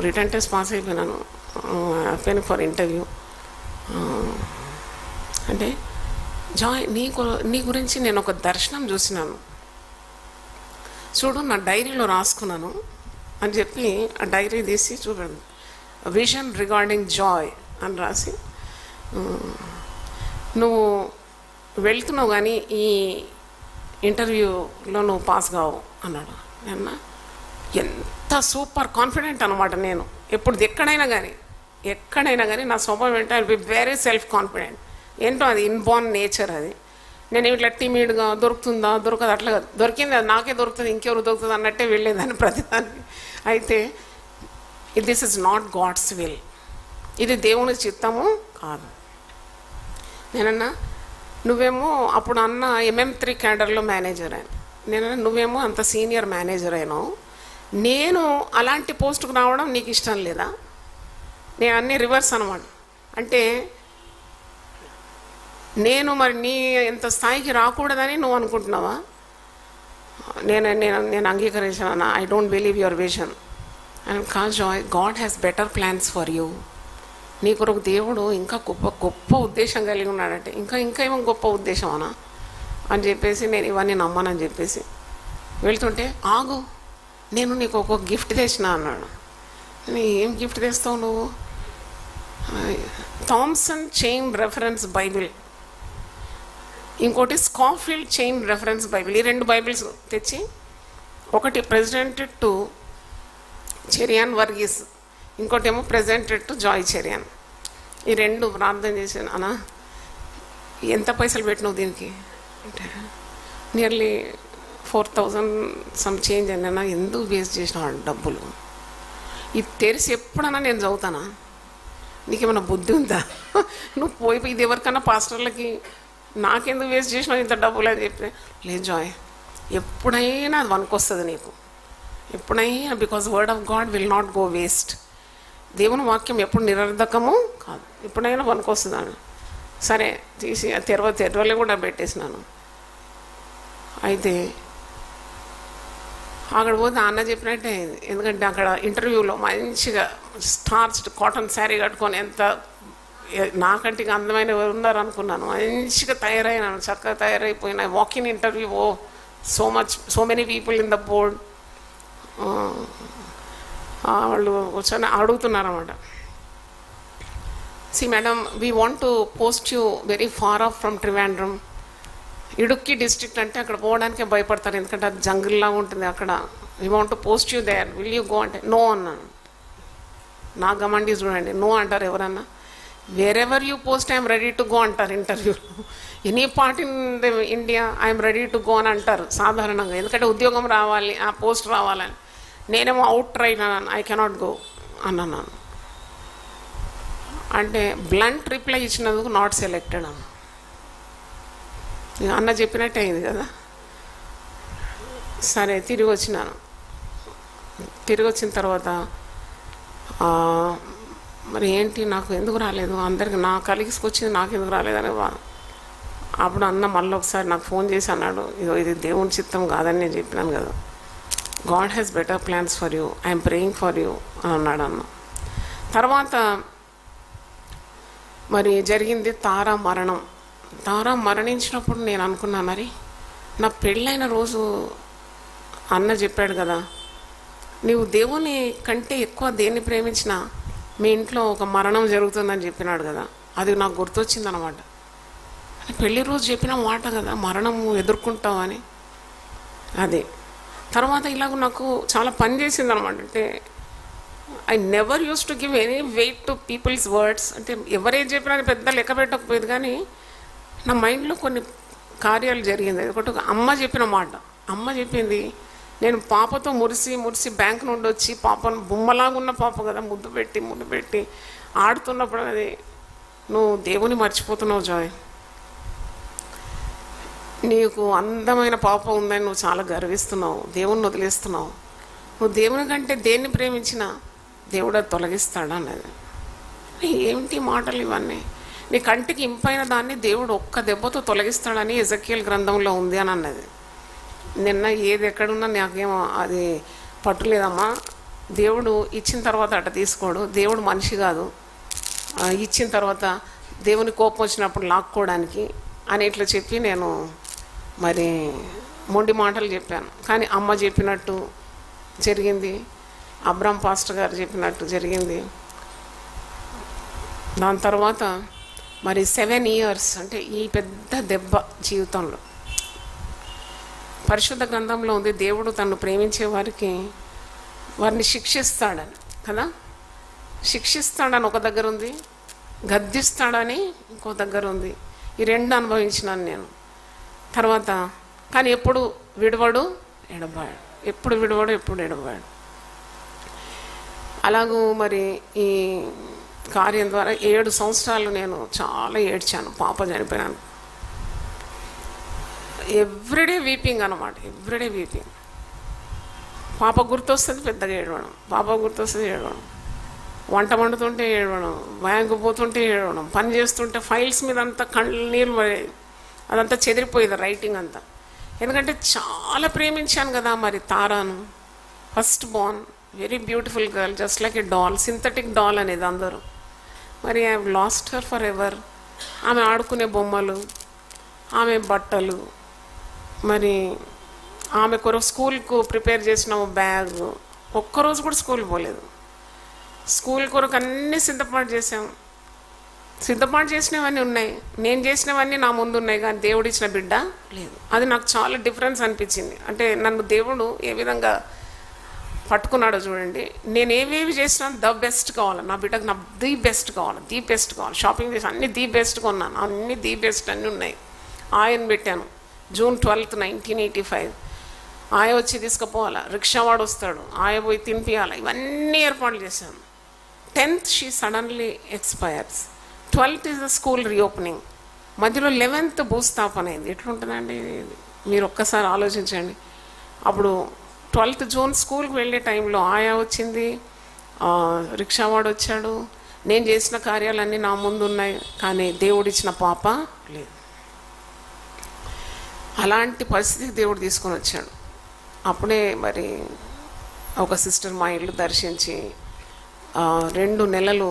రిటర్న్ టెస్ట్ పాస్ అయిపోయినాను, అప్లైన్ ఫర్ ఇంటర్వ్యూ అంటే, జాయ్ నీ గురించి నేను ఒక దర్శనం చూసినాను చూడు, నా డైరీలో రాసుకున్నాను అని చెప్పి ఆ డైరీ తీసి చూడండి, విజన్ రిగార్డింగ్ జాయ్ అని రాసి, నువ్వు వెళ్తున్నావు కానీ ఇంటర్వ్యూలో నువ్వు పాస్ కావు అన్నాడు. అన్న ఎంత సూపర్ కాన్ఫిడెంట్ అనమాట. నేను ఎప్పుడు ఎక్కడైనా కానీ నా స్వభావం ఏంటో I be very self confident. ఏంటో అది ఇన్బోర్న్ నేచర్. అది నేను ఇట్లా టిమిడ్గా దొరుకుతుందా దొరకదు అట్లా కాదు, దొరికింది అది నాకే దొరుకుతుంది, ఇంకెవరు దొరుకుతుంది అన్నట్టే వెళ్ళేదాన్ని ప్రతిదాన్ని. అయితే this is not God's will, ఇది దేవుని చిత్తము కాదు. నేనన్నా నువ్వేమో అప్పుడు అన్న MM3 క్యాడర్లో మేనేజర్ అయినా, నేనన్నా నువ్వేమో అంత సీనియర్ మేనేజర్ అయినావు, నేను అలాంటి పోస్టుకు రావడం నీకు ఇష్టం లేదా? నేను అన్నీ రివర్స్ అనమాట. అంటే నేను మరి నీ ఎంత స్థాయికి రాకూడదని నువ్వు అనుకుంటున్నావా? నేను అంగీకరించాను. I don't believe your vision. And cause Joy, God has better plans for you. నీ కొరకు దేవుడు ఇంకా గొప్ప ఉద్దేశం కలిగి ఉన్నాడంటే ఇంకా ఏమో గొప్ప ఉద్దేశం అనా అని చెప్పేసి నేను ఇవన్నీ నమ్మనని చెప్పేసి వెళ్తుంటే, ఆగు నేను నీకు ఒక గిఫ్ట్ తెచ్చిన అన్నాడు. ఏం గిఫ్ట్ తెస్తావు నువ్వు? థామ్సన్ చైన్ రెఫరెన్స్ బైబిల్, ఇంకోటి స్కాఫీల్డ్ చైన్ రెఫరెన్స్ బైబిల్. ఈ 2 బైబిల్స్ తెచ్చి, ఒకటి ప్రెసిడెంటెడ్ టు చెరియాన్ వర్గీస్, ఇంకోటి ఏమో ప్రెసిడెంటెడ్ టు జాయ్ చెరియాన్. ఈ 2 ప్రార్థన చేశాను. అన్నా ఎంత పైసలు పెట్టినావు దీనికి అంటే నియర్లీ 4,000 సమ్ చేంజ్ అని. అన్నా ఎందుకు వేస్ట్ చేసిన డబ్బులు? ఇది తెరిచి ఎప్పుడన్నా నేను చదువుతానా? నీకేమైనా బుద్ధి ఉందా? నువ్వు పోయి ఇది ఎవరికన్నా పాస్టర్లకి నాకెందుకు వేస్ట్ చేసినావు ఇంత డబ్బులు అని చెప్పి, లేదు జాయ్ ఎప్పుడైనా అది వనుకొస్తుంది నీకు, ఎప్పుడైనా. Because word of God will not go waste. దేవుని వాక్యం ఎప్పుడు నిరర్ధకము కాదు, ఎప్పుడైనా వనుకొస్తుందని. సరే తీసి తెరవలే కూడా పెట్టేసినాను. అయితే అక్కడ పోతే అన్న చెప్పినట్టే, ఎందుకంటే అక్కడ ఇంటర్వ్యూలో మంచిగా స్టార్చ్డ్ కాటన్ శారీ కట్టుకొని ఎంత నాకంటే అందమైన ఎవరు ఉన్నారు అనుకున్నాను. మంచిగా తయారైనాను, చక్కగా తయారైపోయినా. Walking interview, so many people in the board. వాళ్ళు వచ్చి అడుగుతున్నారు అన్నమాట. See madam, we want to post you very far off from Trivandrum. Idukki district అంటే అక్కడ పోవడానికే భయపడతారు, ఎందుకంటే అది జంగిల్లా ఉంటుంది అక్కడ. We want to post you there, will you go అంటే నో అన్నాను. నా గమండి చూడండి, నో అంటారు ఎవరన్నా. Wherever you post I'm ready to go అంటారు ఇంటర్వ్యూలో. Any part in the India I'm ready to go అని అంటారు సాధారణంగా, ఎందుకంటే ఉద్యోగం రావాలి, ఆ పోస్ట్ రావాలని. నేనేమో అవుట్ ట్రైన్ అన్నాను, ఐ కెనాట్ గో అన్నాను. అంటే బ్లంట్ రిప్లై ఇచ్చినందుకు నాట్ సెలెక్టెడ్ అన్న. అన్న చెప్పినట్టే అయింది కదా. సరే తిరిగి వచ్చినాను. తిరిగి వచ్చిన తర్వాత మరి ఏంటి నాకు ఎందుకు రాలేదు, అందరికి నా కలిగికి వచ్చింది నాకు ఎందుకు రాలేదని అప్పుడు అన్న మళ్ళీ ఒకసారి నాకు ఫోన్ చేసి అన్నాడు, ఇది దేవుని చిత్తం కాదని నేను చెప్పినాను కదా, God has better plans for you, I'm praying for you అని అన్నాడు అన్న. తర్వాత మరి జరిగింది తారా మరణం. తారా మరణించినప్పుడు నేను అనుకున్నా, మరి నా పెళ్ళైన రోజు అన్న చెప్పాడు కదా, నీవు దేవుని కంటే ఎక్కువ దేన్ని ప్రేమించినా మీ ఇంట్లో ఒక మరణం జరుగుతుందని చెప్పినాడు కదా. అది నాకు గుర్తొచ్చింది అనమాట. పెళ్లి రోజు చెప్పిన మాట కదా, మరణము ఎదుర్కొంటామని. అదే తర్వాత ఇలాగ నాకు చాలా పని చేసింది అనమాట. అంటే I never use to give any weight to people's words. అంటే ఎవరేం చెప్పినా పెద్ద లెక్క పెట్టకపోయేది, కానీ నా మైండ్లో కొన్ని కార్యాలు జరిగింది. ఒకటి అమ్మ చెప్పిన మాట. అమ్మ చెప్పింది, నేను పాపతో మురిసి బ్యాంక్ నుండి వచ్చి పాపను బొమ్మలాగా ఉన్న పాప కదా, ముద్దు పెట్టి ఆడుతున్నప్పుడు అది, నువ్వు దేవుని మర్చిపోతున్నావు జాయ్, నీకు అందమైన పాప ఉందని నువ్వు చాలా గర్విస్తున్నావు, దేవుణ్ణి వదిలేస్తున్నావు. నువ్వు దేవుని కంటే దేన్ని ప్రేమించినా దేవుడు అది తొలగిస్తాడు అన్నది. ఏమిటి మాటలు ఇవన్నీ? నీ కంటికి ఇంపైన దాన్ని దేవుడు ఒక్క దెబ్బతో తొలగిస్తాడని ఎజెకియల్ గ్రంథంలో ఉంది అని అన్నది. నిన్న ఏది ఎక్కడున్నా నాకేమో అది పట్టులేదమ్మా. దేవుడు ఇచ్చిన తర్వాత అట్ట తీసుకోడు, దేవుడు మనిషి కాదు, ఇచ్చిన తర్వాత దేవుని కోపం వచ్చినప్పుడు లాక్కోవడానికి అని ఇట్లా చెప్పి నేను మరి మొండి మాటలు చెప్పాను. కానీ అమ్మ చెప్పినట్టు జరిగింది, అబ్రామ్ పాస్టర్ గారు చెప్పినట్టు జరిగింది. దాని తర్వాత మరి 7 years అంటే ఈ పెద్ద దెబ్బ జీవితంలో పరిశుద్ధ గ్రంథంలో ఉంది, దేవుడు తను ప్రేమించే వారికి వారిని శిక్షిస్తాడని కదా. శిక్షిస్తాడని ఒక దగ్గర ఉంది, గద్దిస్తాడని ఇంకో దగ్గర ఉంది. ఈ రెండు అనుభవించినాను నేను. తర్వాత కానీ ఎప్పుడు విడవడు ఎడబాడు, ఎప్పుడు విడవడు ఎప్పుడు ఎడబాడు. అలాగూ మరి ఈ కార్యం ద్వారా 7 సంవత్సరాలు నేను చాలా ఏడ్చాను. పాప చనిపోయాను. ఎవ్రీడే వీపింగ్ అనమాట, ఎవ్రీడే వీపింగ్. పాప గుర్తొస్తుంది పెద్దగా ఏడవడం, పాప గుర్తొస్తుంది ఏడవడం, వంట వండుతుంటే ఏడవడం, బ్యాంకు పోతుంటే ఏడవడం, పని చేస్తుంటే ఫైల్స్ మీద అంతా నీళ్ళు పడేది, అదంతా చెదిరిపోయేది రైటింగ్ అంతా. ఎందుకంటే చాలా ప్రేమించాను కదా మరి తారాను. First born, very beautiful girl, just like a doll, synthetic doll అనేది అందరూ. మరి I have lost her for ever. ఆమె ఆడుకునే బొమ్మలు, ఆమె బట్టలు, మరి ఆమె కొరకు స్కూల్కు ప్రిపేర్ చేసిన బ్యాగ్, ఒక్కరోజు కూడా స్కూల్ పోలేదు. స్కూల్ కొరకు అన్నీ సిద్ధపాటు చేసాం. సిద్ధపాటు చేసినవన్నీ ఉన్నాయి, నేను చేసినవన్నీ నా ముందు ఉన్నాయి, కానీ దేవుడు ఇచ్చిన బిడ్డ లేదు. అది నాకు చాలా డిఫరెన్స్ అనిపించింది. అంటే నన్ను దేవుడు ఏ విధంగా పట్టుకున్నాడో చూడండి. నేను ఏవేవి చేసినా ద బెస్ట్ కావాలి, నా బిడ్డకు నా ది బెస్ట్ కావాలి, ది బెస్ట్ కావాలి. షాపింగ్ చేసి అన్నీ ది బెస్ట్ కొన్నాను, అన్నీ ది బెస్ట్ అన్నీ ఉన్నాయి. ఆయన పెట్టాను June 12th, 1985. ఆయ వచ్చి తీసుకుపోవాలా, రిక్షావాడు వస్తాడు, ఆయ పోయి తినిపియాలి, ఇవన్నీ ఏర్పాట్లు చేశాను. 10th she suddenly expires. 12th is the school reopening. మధ్యలో 11th భూస్థాపన అయింది. ఎట్లుంటుందండి మీరు ఒక్కసారి ఆలోచించండి. అప్పుడు 12th June స్కూల్కి వెళ్ళే టైంలో ఆయా వచ్చింది, రిక్షావాడు వచ్చాడు. నేను చేసిన కార్యాలన్నీ నా ముందు ఉన్నాయి, కానీ దేవుడిచ్చిన పాప లేదు. అలాంటి పరిస్థితికి దేవుడు తీసుకొని వచ్చాడు. అప్పుడే మరి ఒక సిస్టర్ మా ఇల్లు దర్శించి 2 నెలలు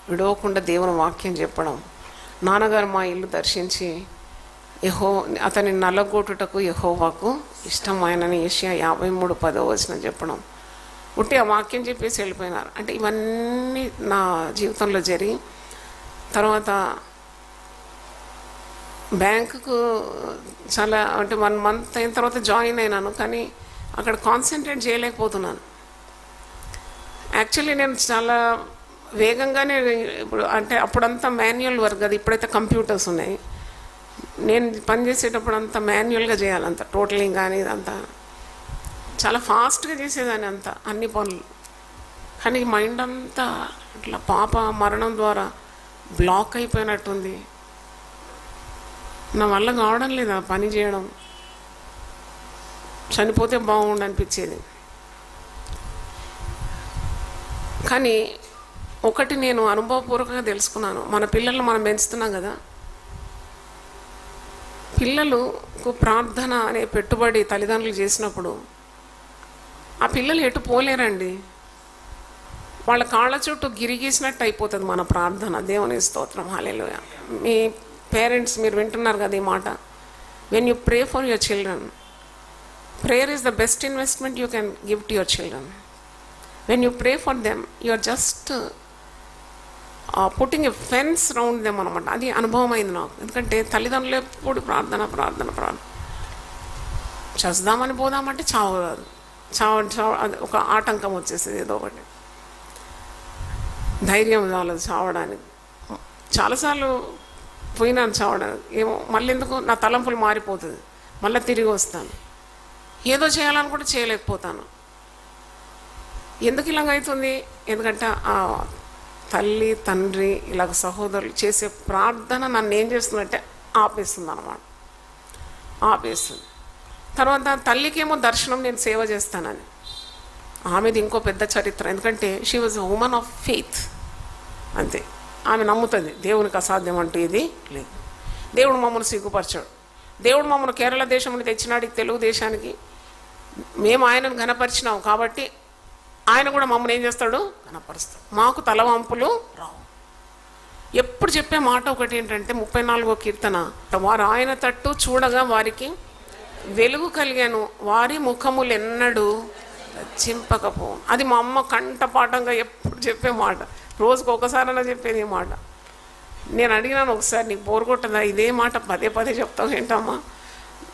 విడవకుండా దేవుని వాక్యం చెప్పడం. నాన్నగారు మా ఇల్లు దర్శించి అతని నల్లగొట్టుటకు యెహోవాకు ఇష్టమైనని యెషయా 53:10 చెప్పడం. ఉట్టి ఆ వాక్యం చెప్పేసి వెళ్ళిపోయినారు. అంటే ఇవన్నీ నా జీవితంలో జరిగి తర్వాత బ్యాంకుకు చాలా అంటే 1 month అయిన తర్వాత జాయిన్ అయినాను, కానీ అక్కడ కాన్సన్ట్రేట్ చేయలేకపోతున్నాను. యాక్చువల్లీ నేను చాలా వేగంగానే ఇప్పుడు అంటే అప్పుడంతా మాన్యువల్ వర్క్, అది ఇప్పుడైతే కంప్యూటర్స్ ఉన్నాయి. నేను పనిచేసేటప్పుడు అంతా మాన్యువల్గా చేయాలి, అంత టోటలింగ్ కానీ ఇదంతా చాలా ఫాస్ట్గా చేసేదాన్ని అంతా అన్ని పనులు. కానీ మైండ్ అంతా ఇట్లా పాప మరణం ద్వారా బ్లాక్ అయిపోయినట్టుంది. నా వల్ల కావడం లేదు ఆ పని చేయడం. చనిపోతే బాగుండు అనిపించేది. కానీ ఒకటి నేను అనుభవపూర్వకంగా తెలుసుకున్నాను, మన పిల్లలు మనం పెంచుతున్నాం కదా, పిల్లలకు ప్రార్థన అనే పెట్టుబడి తల్లిదండ్రులు చేసినప్పుడు ఆ పిల్లలు ఎటు పోలేరండి. వాళ్ళ కాళ్ళ చుట్టూ గిరిగీసినట్టు అయిపోతుంది మన ప్రార్థన. దేవుని స్తోత్రం, హల్లెలూయా. మీ పేరెంట్స్ మీరు వింటున్నారు కదా ఈ మాట. When you pray for your children, prayer is the best investment you can give to your children. When you pray for them you are just putting a fence round them అనమాట. అది అనుభవం అయింది నాకు. ఎందుకంటే తల్లిదండ్రులు ఎప్పుడు ప్రార్థన ప్రార్థన ప్రార్థన. చస్తామని పోదామంటే చావు కాదు, చావు అది ఒక ఆటంకం వచ్చేసేది, ఏదో ఒకటి ధైర్యం చాలదు చావడానికి. చాలాసార్లు పోయినాను చావడానికి. ఏమో మళ్ళీ ఎందుకు నా తలంపులు మారిపోతుంది, మళ్ళీ తిరిగి వస్తాను. ఏదో చేయాలనుకుంటే చేయలేకపోతాను. ఎందుకు ఇలాగ అవుతుంది? ఎందుకంటే ఆ తల్లి తండ్రి ఇలాగ సహోదరులు చేసే ప్రార్థన నన్ను ఏం చేస్తుందంటే ఆపేస్తుంది అన్నమాట, ఆపేస్తుంది. తర్వాత తల్లికేమో దర్శనం, నేను సేవ చేస్తానని. ఆమెది ఇంకో పెద్ద చరిత్ర. ఎందుకంటే she was a women of faith. అంతే, ఆమె నమ్ముతుంది దేవునికి అసాధ్యం అంటూ ఇది లేదు. దేవుడు మమ్మల్ని సిగ్గుపరచాడు. దేవుడు మమ్మల్ని కేరళ దేశం నుండి తెచ్చినాడు తెలుగు దేశానికి. మేము ఆయనను ఘనపరిచినాం కాబట్టి ఆయన కూడా మమ్మల్ని ఏం చేస్తాడు? ఘనపరుస్తాడు. మాకు తలవంపులు రావు. ఎప్పుడు చెప్పే మాట ఒకటి ఏంటంటే 34వ కీర్తన, వారు ఆయన తట్టు చూడగా వారికి వెలుగు కలిగాను, వారి ముఖములు ఎన్నడూ చింపకపో. అది మా అమ్మ కంఠపాఠంగా ఎప్పుడు చెప్పే మాట. రోజుకు ఒకసారైనా చెప్పేది ఈ మాట. నేను అడిగినాను ఒకసారి, నీకు బోరు కొట్టదా ఇదే మాట పదే పదే చెప్తావు ఏంటమ్మా?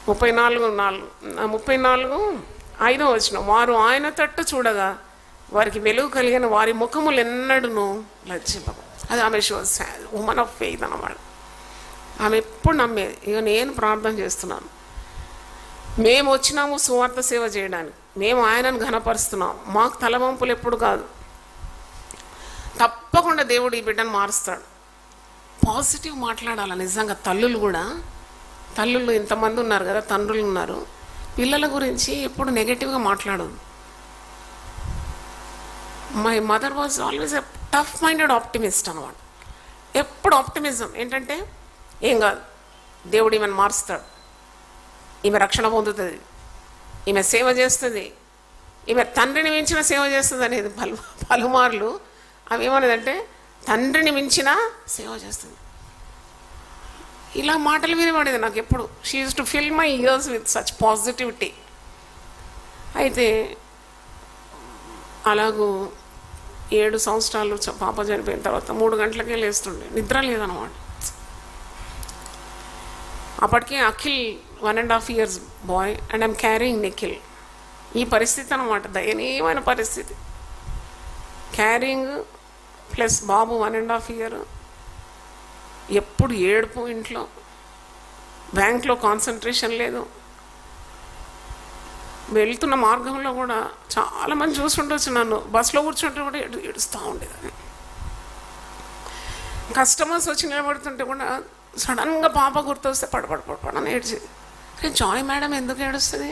34:5 వచనం, వారు ఆయన తట్టు చూడగా వారికి వెలుగు కలిగిన వారి ముఖములు ఎన్నడూను లజ్జింపవు. అది ఆమె ఉమెన్ ఆఫ్ ఫెయిత్ అన్నమాట. ఆమె ఎప్పుడు నమ్మేది. ఇక నేను ప్రార్థన చేస్తున్నాను, మేము వచ్చినాము సువార్త సేవ చేయడానికి, మేము ఆయనను ఘనపరుస్తున్నాం, మాకు తలవంపులు ఎప్పుడు కాదు, తప్పకుండా దేవుడు ఈ బిడ్డను మారుస్తాడు. పాజిటివ్ మాట్లాడాలి నిజంగా. తల్లులు ఇంతమంది ఉన్నారు కదా, తండ్రులు ఉన్నారు, పిల్లల గురించి ఎప్పుడు నెగటివ్గా మాట్లాడదు. My mother was always a tough minded optimist అనమాట. ఎప్పుడు ఆప్టిమిజం ఏంటంటే ఏం కాదు, దేవుడు ఈమెను మారుస్తాడు, ఈమె రక్షణ పొందుతుంది, ఈమె సేవ చేస్తుంది, ఈమె తండ్రిని మించిన సేవ చేస్తుంది అనేది పలుమార్లు ఆమె ఏమనేదంటే తండ్రిని మించిన సేవ చేస్తుంది. ఇలా మాటలు వినబడేది నాకు ఎప్పుడు. She use to fill my years with such positivity. అయితే అలాగూ 7 సంవత్సరాలు పాప చనిపోయిన తర్వాత 3 గంటలకే లేస్తుండే, నిద్ర లేదన్నమాట. అప్పటికే Akhil 1.5 years boy and I'm carrying Nikhil. ఈ పరిస్థితి అనమాట, దయనీయమైన పరిస్థితి. క్యారింగ్ ప్లస్ బాబు 1.5 year, ఎప్పుడు ఏడుపు ఇంట్లో, బ్యాంక్లో కాన్సన్ట్రేషన్ లేదు. వెళ్తున్న మార్గంలో కూడా చాలామంది చూస్తుండొచ్చు, నన్ను బస్సులో కూర్చుంటే కూడా ఏడుస్తూ ఉండేదాన్ని. కస్టమర్స్ వచ్చి నిలబడుతుంటే కూడా సడన్గా పాప గుర్తొస్తే పడని ఏడ్చేది. జాయ్ మేడం ఎందుకు ఏడుస్తుంది,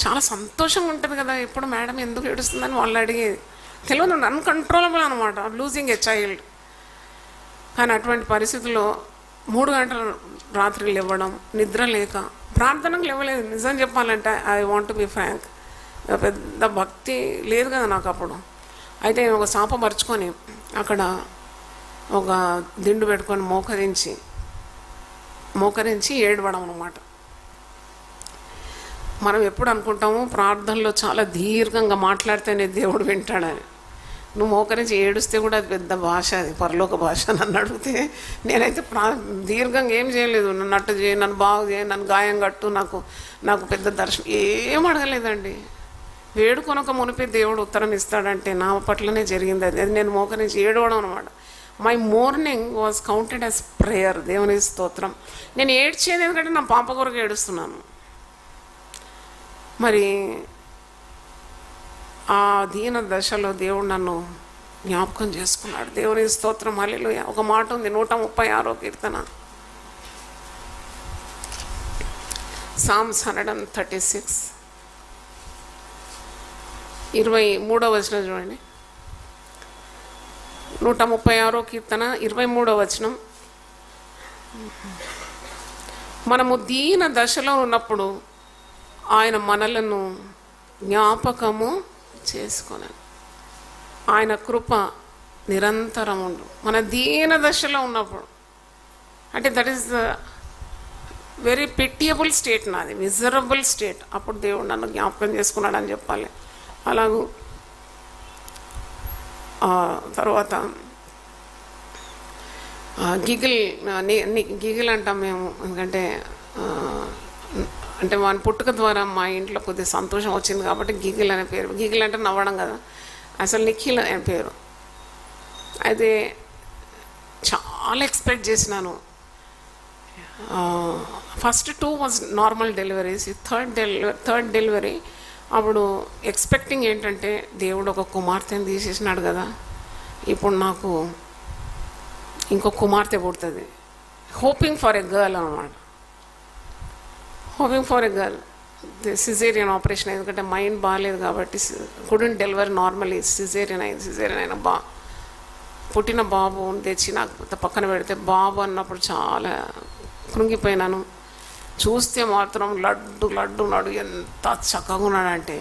చాలా సంతోషంగా ఉంటుంది కదా, ఎప్పుడు మేడం ఎందుకు ఏడుస్తుందని వాళ్ళు అడిగేది. తెలియదు, అన్కంట్రోలబుల్ అనమాట, లూజింగ్ ఎ చైల్డ్. కానీ అటువంటి పరిస్థితుల్లో 3 గంటలు రాత్రి లేవడం, నిద్ర లేక, ప్రార్థనకు లేవలేదు. నిజం చెప్పాలంటే I want to be frank, పెద్ద భక్తి లేదు కదా నాకు అప్పుడు. అయితే నేను ఒక చాప పరుచుకొని అక్కడ ఒక దిండు పెట్టుకొని మోకరించి ఏడవడం అనమాట. మనం ఎప్పుడు అనుకుంటాము ప్రార్థనలో చాలా దీర్ఘంగా మాట్లాడితేనే దేవుడు వింటాడని. నువ్వు మోకరించి ఏడుస్తే కూడా అది పెద్ద భాష, అది పరలోక భాష. నన్ను అడిగితే నేనైతే దీర్ఘంగా ఏం చేయలేదు. నన్ను అట్టు చేయి, నన్ను బాగు చేయి, నన్ను గాయం కట్టు, నాకు పెద్ద దర్శనం ఏం అడగలేదండి. వేడుకొనక మునిపే దేవుడు ఉత్తరం ఇస్తాడంటే నా పట్లనే జరిగింది అది. నేను మోకరించి ఏడవడం అనమాట. My morning was counted as prayer. దేవుని స్తోత్రం. నేను ఏడ్చేది ఎందుకంటే నా పాప కొరకు ఏడుస్తున్నాను. మరి ఆ దీన దశలో దేవుడు నన్ను జ్ఞాపకం చేసుకున్నాడు. దేవుని స్తోత్రం, హల్లెలూయా. ఒక మాట ఉంది 136వ కీర్తన, Psalms 136 23వ వచనం చూడండి. 136వ కీర్తన 23వ వచనం. మనము దీన దశలో ఉన్నప్పుడు ఆయన మనలను జ్ఞాపకము చేసుకొనెను. ఆయన కృప నిరంతరం ఉండు. మన దీన దశలో ఉన్నప్పుడు, అంటే that is the very pitiable state, నాది మిజరబుల్ స్టేట్. అప్పుడు దేవుడు నన్ను జ్ఞాపకం చేసుకున్నాడు అని చెప్పాలి. అలాగూ తర్వాత గిగిల్ అంటాం మేము, ఎందుకంటే అంటే వాని పుట్టుక ద్వారా మా ఇంట్లో కొద్దిగా సంతోషం వచ్చింది కాబట్టి గిగిల్ అనే పేరు. గిగిల్ అంటే నవ్వడం కదా, అసలు నిఖిల్ అనే పేరు. అయితే చాలా ఎక్స్పెక్ట్ చేసినాను. First 2 was normal deliveries, third delivery అప్పుడు ఎక్స్పెక్టింగ్ ఏంటంటే దేవుడు ఒక కుమార్తెని తీసేసినాడు కదా, ఇప్పుడు నాకు ఇంకో కుమార్తె పుడుతుంది. హోపింగ్ ఫర్ ఎ గర్ల్ అనమాట, hoping for a girl. Caesarean operation, ఎందుకంటే మైండ్ బాగాలేదు కాబట్టి కుడెంట్ డెలివరీ నార్మల్లీ. సిజేరియన్ అయిన పుట్టిన బాబు తెచ్చి నాకు పక్కన పెడితే బాబు అన్నప్పుడు చాలా కృంగిపోయినాను. చూస్తే మాత్రం లడ్డు ఎంత చక్కగా ఉన్నాడంటే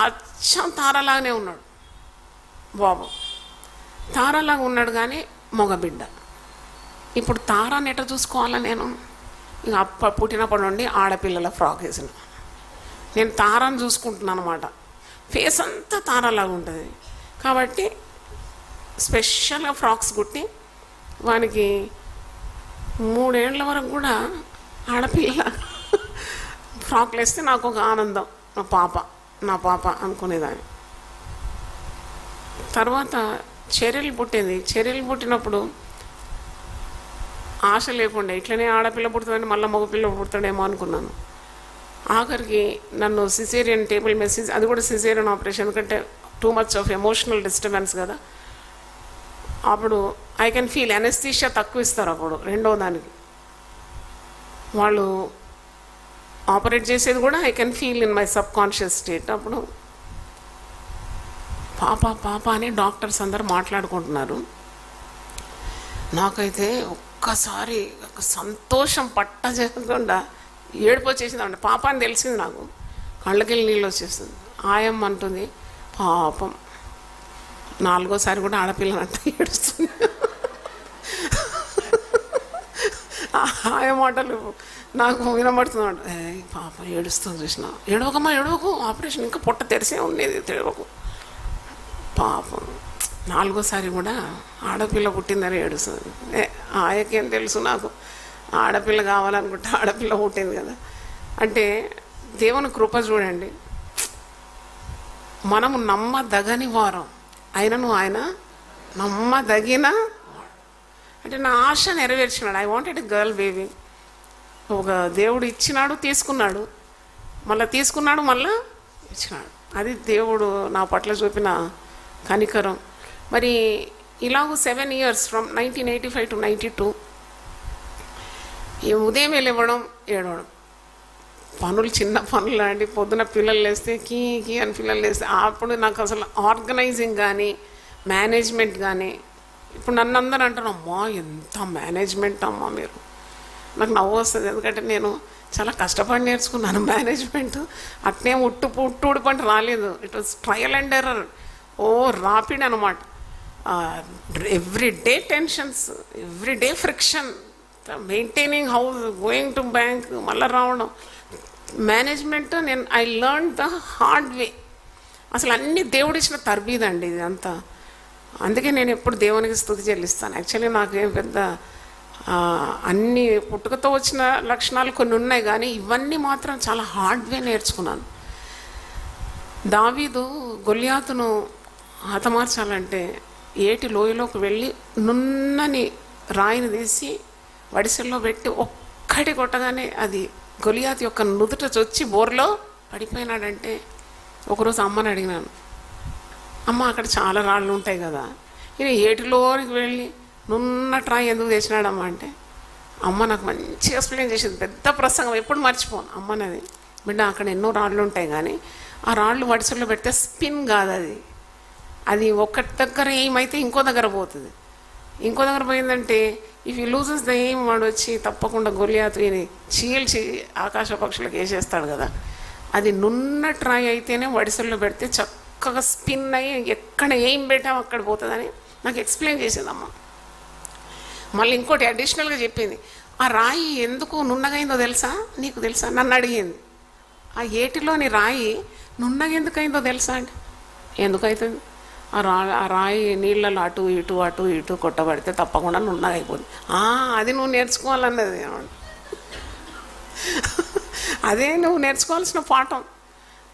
అచ్చం తారలాగానే ఉన్నాడు బాబు. తారలాగా ఉన్నాడు కానీ మగబిడ్డ. ఇప్పుడు తారాన్ని ఎట్లా చూసుకోవాలా నేను? ఇంకా పుట్టినప్పటి నుండి ఆడపిల్లల ఫ్రాక్ వేసిన నేను తారాన్ని చూసుకుంటున్నాను అనమాట. ఫేస్ అంతా తారాలాగా ఉంటుంది కాబట్టి స్పెషల్గా ఫ్రాక్స్ కుట్టి వానికి 3 ఏళ్ల వరకు కూడా ఆడపిల్ల ఫ్రాక్లు వేస్తే నాకు ఒక ఆనందం, నా పాప అనుకునేదాన్ని. తర్వాత చెర్రీలు పుట్టింది. చెర్రీలు పుట్టినప్పుడు ఆశ లేకుండా ఇట్లనే ఆడపిల్ల పుడుతుందని మళ్ళీ మగపిల్ల పుడతాడేమో అనుకున్నాను. ఆఖరికి నన్ను సిజేరియన్ టేబుల్ మెసేజ్, అది కూడా సిజేరియన్ ఆపరేషన్, ఎందుకంటే too much of emotional disturbance కదా. అప్పుడు ఐ కెన్ ఫీల్, అనెస్థీషియా తక్కువ ఇస్తారు అప్పుడు రెండో దానికి. వాళ్ళు ఆపరేట్ చేసేది కూడా I can feel in my sub conscious state. అప్పుడు పాప అని డాక్టర్స్ అందరు మాట్లాడుకుంటున్నారు. నాకైతే ఒక్కసారి ఒక సంతోషం పట్టజేయకుండా ఏడుపు వచ్చేసింది. పాప అని తెలిసింది నాకు, కళ్ళకెళ్ళి నీళ్ళు వచ్చేస్తుంది. ఆయమ్మ అంటుంది, పాపం 4వ సారి కూడా ఆడపిల్లనంతా ఏడుస్తుంది. ఆయ మాటలు నాకు వినబడుతున్నాడు. పాప ఏడుస్తుంది చూసిన, ఏడవకమ్మా ఏడవకు, ఆపరేషన్ ఇంకా పొట్ట తెరిసే ఉండేది, తెరవకు. పాపం 4వ సారి కూడా ఆడపిల్ల పుట్టిందని ఏడుస్తుంది. ఆయకేం తెలుసు, నాకు ఆడపిల్ల కావాలనుకుంటే ఆడపిల్ల పుట్టింది కదా. అంటే దేవుని కృప చూడండి. మనము నమ్మదగని వారం, అయినను ఆయన నమ్మదగిన. అంటే నా ఆశ నెరవేర్చినాడు. I wanted a girl baby. ఒక దేవుడు ఇచ్చినాడు, తీసుకున్నాడు, మళ్ళీ తీసుకున్నాడు, మళ్ళీ ఇచ్చినాడు. అది దేవుడు నా పట్ల చూపిన కనికరం. మరి ఇలాగూ 7 years ఫ్రమ్ 1985 to 92 ఈ ఉదయం లేవడం, ఏడవడం, పనులు చిన్న పనులు అండి. పొద్దున పిల్లలు లేస్తే కీ అని పిల్లలు లేస్తే, అప్పుడు నాకు అసలు ఆర్గనైజింగ్ కానీ మేనేజ్మెంట్ కానీ, ఇప్పుడు నన్ను అందరూ అంటారు, అమ్మా ఎంత మేనేజ్మెంట్ అమ్మా మీరు. నాకు నవ్వు వస్తుంది, ఎందుకంటే నేను చాలా కష్టపడి నేర్చుకున్నాను మేనేజ్మెంట్. అట్నే ఉట్టుపంట రాలేదు. It was trial and error. Rapid అనమాట. Everyday tensions, everyday friction, maintaining house, going to bank, మళ్ళీ రావడం. Management I learn the hard way. అసలు అన్ని దేవుడిచ్చిన తర్బీదండి ఇది అంతా. అందుకే నేను ఎప్పుడు దేవునికి స్తుతి చెల్లిస్తాను. యాక్చువల్లీ నాకేం పెద్ద అన్ని పుట్టుకతో వచ్చిన లక్షణాలు కొన్ని ఉన్నాయి, కానీ ఇవన్నీ మాత్రం చాలా హార్డ్ వే నేర్చుకున్నాను. దావీదు గొల్యాతును హతమార్చాలంటే ఏటి లోయలోకి వెళ్ళి నున్నని రాయిని తీసి వడిసెల్లో పెట్టి ఒక్కటి కొట్టగానే అది గొలియాతు యొక్క నుదుట చొచ్చి బోర్లో పడిపోయినాడంటే, ఒకరోజు అమ్మని అడిగినాను, అమ్మ అక్కడ చాలా రాళ్ళు ఉంటాయి కదా, ఈయన ఏటిలోనికి వెళ్ళి నున్న ట్రాయ్ ఎందుకు తెచ్చినాడమ్మ అంటే, అమ్మ నాకు మంచిగా ఎక్స్ప్లెయిన్ చేసింది. పెద్ద ప్రసంగం, ఎప్పుడు మర్చిపోను అమ్మనది. బిడ్డ అక్కడ ఎన్నో రాళ్ళు ఉంటాయి, కానీ ఆ రాళ్ళు వడిసెల్లో పెడితే స్పిన్ కాదు, అది ఒకటి దగ్గర ఏమైతే ఇంకో దగ్గర పోతుంది. ఇంకో దగ్గర పోయిందంటే if you loses the aim, వాడు వచ్చి తప్పకుండా గొలియాతుని చీల్చి ఆకాశ పక్షులకు వేసేస్తాడు కదా. అది నున్న ట్రాయ్ అయితేనే వడిసెల్లో పెడితే చక్కగా స్పిన్ అయ్యి ఎక్కడ ఏం పెట్టామో అక్కడ పోతుందని నాకు ఎక్స్ప్లెయిన్ చేసేదమ్మ. మళ్ళీ ఇంకోటి అడిషనల్గా చెప్పింది, ఆ రాయి ఎందుకు నున్నగైందో తెలుసా, నీకు తెలుసా, నన్ను అడిగింది. ఆ ఏటిలోని రాయి నున్నగా ఎందుకు అయిందో తెలుసా అంటే, ఎందుకు అవుతుంది, ఆ రాయి నీళ్ళలో అటు ఇటు కొట్టబడితే తప్పకుండా నున్నగా అయిపోతుంది. అది నువ్వు నేర్చుకోవాలన్నది. అదే నువ్వు నేర్చుకోవాల్సిన పాఠం.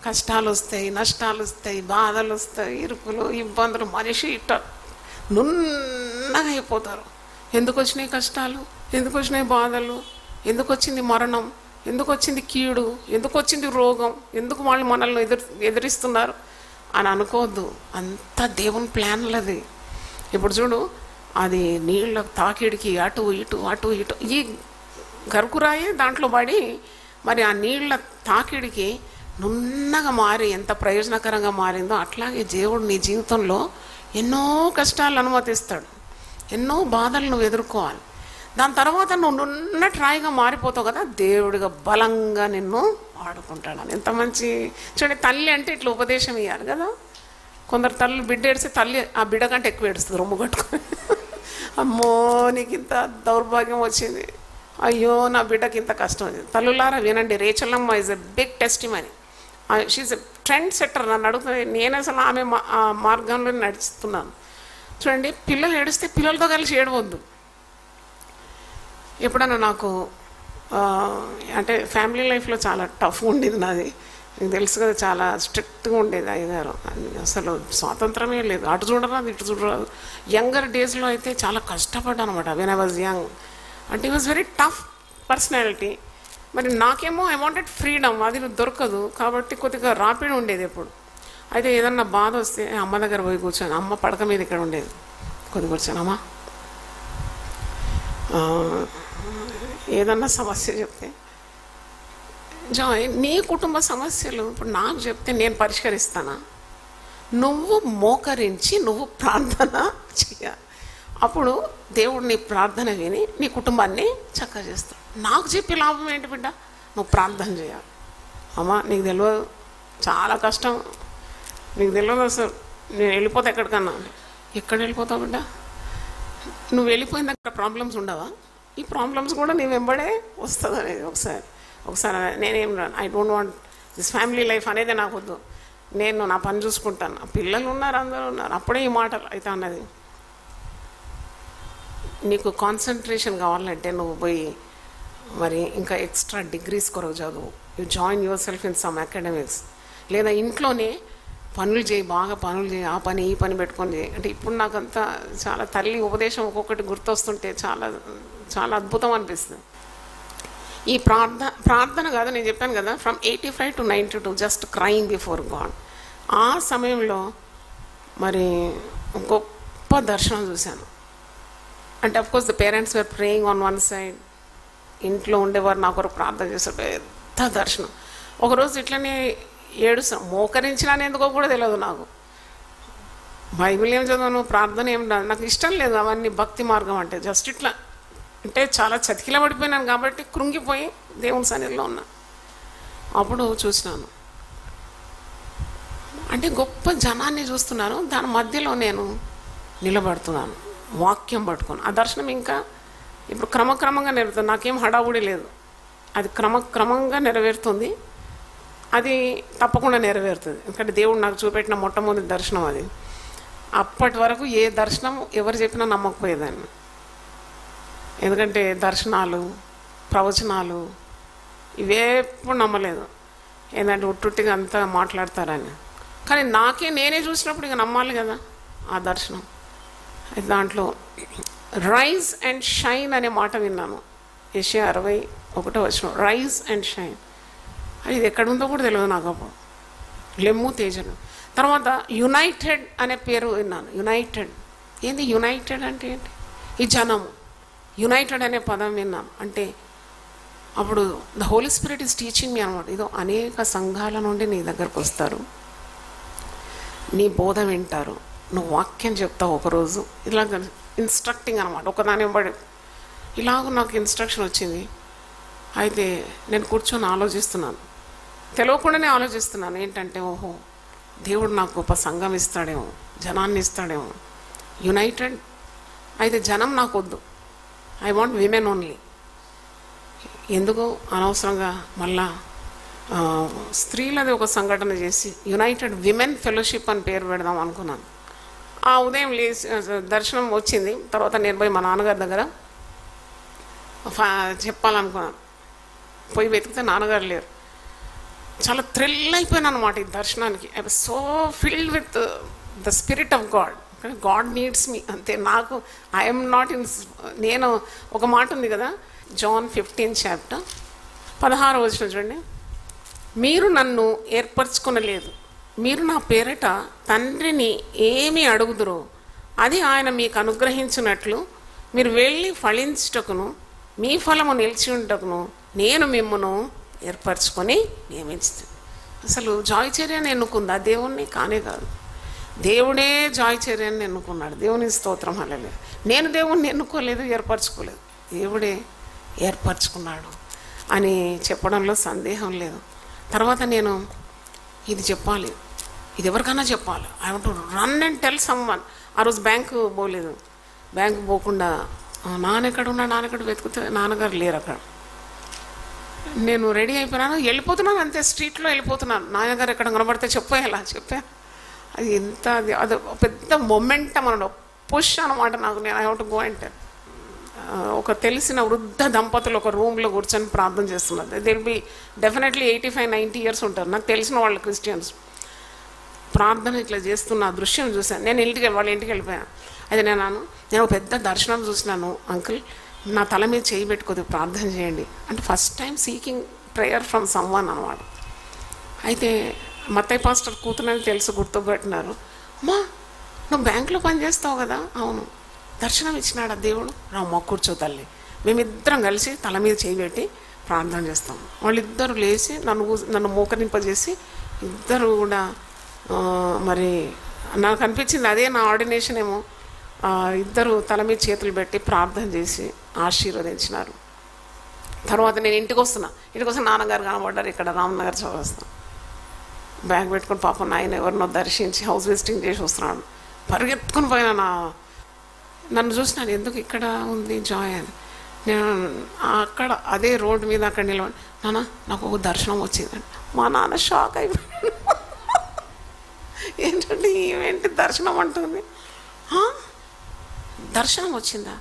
కష్టాలు వస్తాయి, నష్టాలు వస్తాయి, బాధలు వస్తాయి, ఇరుకులు, ఇబ్బందులు, మనిషి ఇట్ట నున్నగా అయిపోతారు. ఎందుకు వచ్చినాయి కష్టాలు, ఎందుకు వచ్చినాయి బాధలు, ఎందుకు వచ్చింది మరణం, ఎందుకు వచ్చింది కీడు, ఎందుకు వచ్చింది రోగం, ఎందుకు వాళ్ళు మనల్ని ఎదిరిస్తున్నారు అని అనుకోవద్దు. అంతా దేవుని ప్లాన్లది. ఇప్పుడు చూడు, అది నీళ్ళ తాకిడికి అటు ఇటు ఈ గరుకురాయే దాంట్లో పడి, మరి ఆ నీళ్ళ తాకిడికి నున్నగా మారి ఎంత ప్రయోజనకరంగా మారిందో, అట్లాగే దేవుడు నీ జీవితంలో ఎన్నో కష్టాలు అనుమతిస్తాడు, ఎన్నో బాధలు నువ్వు ఎదుర్కోవాలి. దాని తర్వాత నువ్వు నున్న ట్రాయిగా మారిపోతావు కదా, దేవుడిగా బలంగా నిన్ను వాడుకుంటాడు. ఎంత మంచి చూడండి. తల్లి అంటే ఇట్లా ఉపదేశం ఇవ్వాలి కదా. కొందరు తల్లి బిడ్డ ఏడిస్తే తల్లి ఆ బిడ్డ కంటే ఎక్కువ ఏడుస్తుంది, రొమ్ము కట్టుకొని. అమ్మో నీకు ఇంత దౌర్భాగ్యం వచ్చింది, అయ్యో నా బిడ్డకి ఇంత కష్టం వచ్చింది. తల్లులారా వినండి, రేచలమ్మ is a big testimony. She's a trend setter. నన్ను అడుగుతుంది, నేను అసలు ఆమె మార్గంలో నడుస్తున్నాను. చూడండి, పిల్లలు ఏడిస్తే పిల్లలతో కలిసి ఏడవద్దు. ఎప్పుడన్నా నాకు అంటే ఫ్యామిలీ లైఫ్లో చాలా టఫ్ ఉండేది నాది. మీకు తెలుసు కదా, చాలా స్ట్రిక్ట్గా ఉండేది అయ్యగారు. అసలు స్వాతంత్రమే లేదు, అటు చూడరాదు ఇటు చూడరాదు. యంగర్ డేస్లో అయితే చాలా కష్టపడ్డాను అనమాట. వెన్ ఐ వాజ్ యంగ్ అంటే ఈ వాజ్ వెరీ టఫ్ పర్సనాలిటీ. మరి నాకేమో ఐ వాంటెడ్ ఫ్రీడమ్, అది దొరకదు కాబట్టి కొద్దిగా రాపిడ్ ఉండేది ఎప్పుడు. అయితే ఏదన్నా బాధ వస్తే అమ్మ దగ్గర పోయి కూర్చొని, అమ్మ పడక మీద ఇక్కడ ఉండేది, కొద్దిగా కూర్చొని అమ్మ ఏదన్నా సమస్య చెప్తే, జాయ్ నీ కుటుంబ సమస్యలు ఇప్పుడు నాకు చెప్తే నేను పరిష్కరిస్తానా? నువ్వు మోకరించి నువ్వు ప్రార్థన చేయాలి. అప్పుడు దేవుడు నీ ప్రార్థన విని నీ కుటుంబాన్ని చక్కగా చేస్తాడు. నాకు చెప్పి లాభం ఏంటి బిడ్డ? నువ్వు ప్రార్థన చేయాలి. అమ్మ నీకు తెలియదు, చాలా కష్టం, నీకు తెలియదు అసలు. నేను వెళ్ళిపోతా ఎక్కడికన్నా. ఎక్కడ వెళ్ళిపోతావు బిడ్డ? నువ్వు వెళ్ళిపోయిన దగ్గర ప్రాబ్లమ్స్ ఉండవా? ఈ ప్రాబ్లమ్స్ కూడా నీ వెంబడే వస్తుంది అనేది ఒకసారి నేనేం రాను. I don't want this family life అనేది నాకు వద్దు, నేను నా పని చూసుకుంటాను, పిల్లలు ఉన్నారు, అందరూ ఉన్నారు. అప్పుడే ఈ మాటలు అయితే అన్నది. నీకు కాన్సన్ట్రేషన్ కావాలంటే నువ్వు పోయి మరి ఇంకా ఎక్స్ట్రా డిగ్రీస్ కొరకు చదువు. You join your self in some academics. లేదా ఇంట్లోనే పనులు చేయి, బాగా పనులు చేయి, ఆ పని ఈ పని పెట్టుకొని చేయి. అంటే ఇప్పుడు నాకంతా చాలా తల్లి ఉపదేశం ఒక్కొక్కటి గుర్తొస్తుంటే చాలా చాలా అద్భుతం అనిపిస్తుంది. ఈ ప్రార్థన కాదు, నేను చెప్పాను కదా, from 85 to 92 just crime before God. ఆ సమయంలో మరి గొప్ప దర్శనం చూశాను. అంటే of course the parents wear praying on one side, ఇంట్లో ఉండేవారు నా కొరకు ప్రార్థన చేశారు. పెద్ద దర్శనం. ఒకరోజు ఇట్లనే ఏడుస్తాం, మోకరించినాను ఎందుకో కూడా తెలియదు నాకు. బైబిల్ ఏం చదవను, ప్రార్థన ఏం రాదు, నాకు ఇష్టం లేదు అవన్నీ. భక్తి మార్గం అంటే జస్ట్ ఇట్లా అంటే చాలా చతికిల పడిపోయినాను కాబట్టి కృంగిపోయి దేవుని సన్నిధిలో ఉన్నా. అప్పుడు చూసినాను, అంటే గొప్ప జనాన్ని చూస్తున్నాను, దాని మధ్యలో నేను నిలబడుతున్నాను వాక్యం పట్టుకొని. ఆ దర్శనం ఇంకా ఇప్పుడు క్రమక్రమంగా నెరవేరుతుంది. నాకేం హడావుడి లేదు, అది క్రమక్రమంగా నెరవేరుతుంది. అది తప్పకుండా నెరవేరుతుంది, ఎందుకంటే దేవుడు నాకు చూపెట్టిన మొట్టమొదటి దర్శనం అది. అప్పటి వరకు ఏ దర్శనం ఎవరు చెప్పినా నమ్మకపోయేదాన్ని, ఎందుకంటే దర్శనాలు ప్రవచనాలు ఇవేప్పుడు నమ్మలేదు. ఏంటంటే ఉట్టుట్టిగా అంతా మాట్లాడతారని. కానీ నేనే చూసినప్పుడు ఇక నమ్మాలి కదా ఆ దర్శనం. అయితే దాంట్లో రైజ్ అండ్ షైన్ అనే మాట విన్నాను. యెషయా 61 రైజ్ అండ్ షైన్. అది ఇది ఎక్కడుందో కూడా తెలియదు నాకు అప్పుడు. లెమ్ము తేజను. తర్వాత యునైటెడ్ అనే పేరు విన్నాను. యునైటెడ్ ఏంది? యునైటెడ్ అంటే ఏంటి? ఈ జనము యునైటెడ్ అనే పదం విన్నాను. అంటే అప్పుడు the Holy Spirit is teaching me అనమాట. ఇదో అనేక సంఘాల నుండి నీ దగ్గరకు వస్తారు, నీ బోధ వింటారు, నువ్వు వాక్యం చెప్తావు ఒకరోజు, ఇలాగ ఇన్స్ట్రక్టింగ్ అనమాట. ఒకదాని వెంబడి ఇలాగ నాకు ఇన్స్ట్రక్షన్ వచ్చింది. అయితే నేను కూర్చొని ఆలోచిస్తున్నాను, తెలియకుండానే ఆలోచిస్తున్నాను. ఏంటంటే ఓహో, దేవుడు నాకు గొప్ప సంఘం ఇస్తాడేమో, జనాన్ని ఇస్తాడేమో. యునైటెడ్ అయితే జనం నాకు వద్దు, ఐ వాంట్ విమెన్ ఓన్లీ. ఎందుకు అనవసరంగా మళ్ళా స్త్రీలది ఒక సంఘటన చేసి యునైటెడ్ విమెన్ ఫెలోషిప్ అని పేరు పెడదాం అనుకున్నాను. ఆ ఉదయం దర్శనం వచ్చింది. తర్వాత నేను పోయి మా నాన్నగారి దగ్గర చెప్పాలనుకున్నాను. పోయి వెతికితే నాన్నగారు లేరు. చాలా థ్రిల్ అయిపోయాను అనమాట ఈ దర్శనానికి. I was so filled with the spirit of God. God needs me అంతే. నాకు ఐఎమ్ నాట్ ఇన్. నేను ఒక మాట ఉంది కదా, జాన్ 15 16 చూడండి. మీరు నన్ను ఏర్పరచుకొనలేదు, మీరు నా పేరిట తండ్రిని ఏమి అడుగుదురో అది ఆయన మీకు అనుగ్రహించినట్లు మీరు వెళ్ళి ఫలించుటకును మీ ఫలము నిలిచి ఉంటకును నేను మిమ్మను ఏర్పరచుకొని నియమిస్తాను. అసలు జాయ్చర్యాన్ని ఎన్నుకుందా దేవుణ్ణి? కానే కాదు, దేవుడే జాయ్చర్యాన్ని ఎన్నుకున్నాడు. దేవుని స్తోత్రం. హల్లెలూయా. నేను దేవుణ్ణి ఎన్నుకోలేదు, ఏర్పరచుకోలేదు, దేవుడే ఏర్పరచుకున్నాడు అని చెప్పడంలో సందేహం లేదు. తర్వాత నేను ఇది చెప్పాలి, ఇది ఎవరికైనా చెప్పాలి. I want to run and tell someone. ఆ రోజు బ్యాంకు పోలేదు. బ్యాంకు పోకుండా నాన్నెక్కడ వెతుకుతే నాన్నగారు లేరు అక్కడ. నేను రెడీ అయిపోయినాను, వెళ్ళిపోతున్నాను అంతే, స్ట్రీట్లో వెళ్ళిపోతున్నాను. నాన్నగారు ఎక్కడ కనబడితే చెప్పేయాలా చెప్పాను. అది ఎంత అది పెద్ద మొమెంటం అన్నాడు, పుష్ అనమాట నాకు. నేను I want go and tell. ఒక తెలిసిన వృద్ధ దంపతులు ఒక రూమ్లో కూర్చొని ప్రార్థన చేస్తున్నారు. They will be definitely 85-90 years ఉంటారు. నాకు తెలిసిన వాళ్ళు క్రిస్టియన్స్. ప్రార్థన ఇట్లా చేస్తున్న ఆ దృశ్యం చూశాను. నేను వాళ్ళ ఇంటికి వెళ్ళిపోయాను. అయితే నేను ఒక పెద్ద దర్శనం చూసినాను. అంకుల్ నా తల మీద చేయి పెట్టుకోదు, ప్రార్థన చేయండి అంటే first time seeking prayer from someone అనమాట. అయితే మత్తయ్య పాస్టర్ కూతురని తెలుసు, గుర్తుపెట్టినారు. అమ్మా నువ్వు బ్యాంకులో పనిచేస్తావు కదా? అవును. దర్శనం ఇచ్చినాడు ఆ దేవుడు. రామ్మా కూర్చో తల్లి, మేమిద్దరం కలిసి తల మీద చేయి పెట్టి ప్రార్థన చేస్తాం. వాళ్ళిద్దరు లేచి నన్ను మోకరింపజేసి ఇద్దరు కూడా మరి నాకు అనిపించింది అదే నా ఆర్డినేషన్ ఏమో. ఇద్దరు తల మీద చేతులు పెట్టి ప్రార్థన చేసి ఆశీర్వదించినారు. తర్వాత నేను ఇంటికి వస్తున్నా నాన్నగారు కనబడ్డారు ఇక్కడ రామ్నగర్ చౌరస్తా. బ్యాగ్ పెట్టుకుని పాపం ఆయన ఎవరినో దర్శించి హౌస్ విజిటింగ్ చేసి వస్తున్నాడు. పరిగెత్తుకుని పోయినా నన్ను చూసినాను, ఎందుకు ఇక్కడ ఉంది జాయ్ అని. నేను అక్కడ అదే రోడ్డు మీద అక్కడ నిలబడి, నాకు ఒక దర్శనం వచ్చిందండి. మా నాన్న షాక్ అయిపోయాడు. ఏంటంటే ఏమేంటి దర్శనం అంటుంది? దర్శనం వచ్చిందా?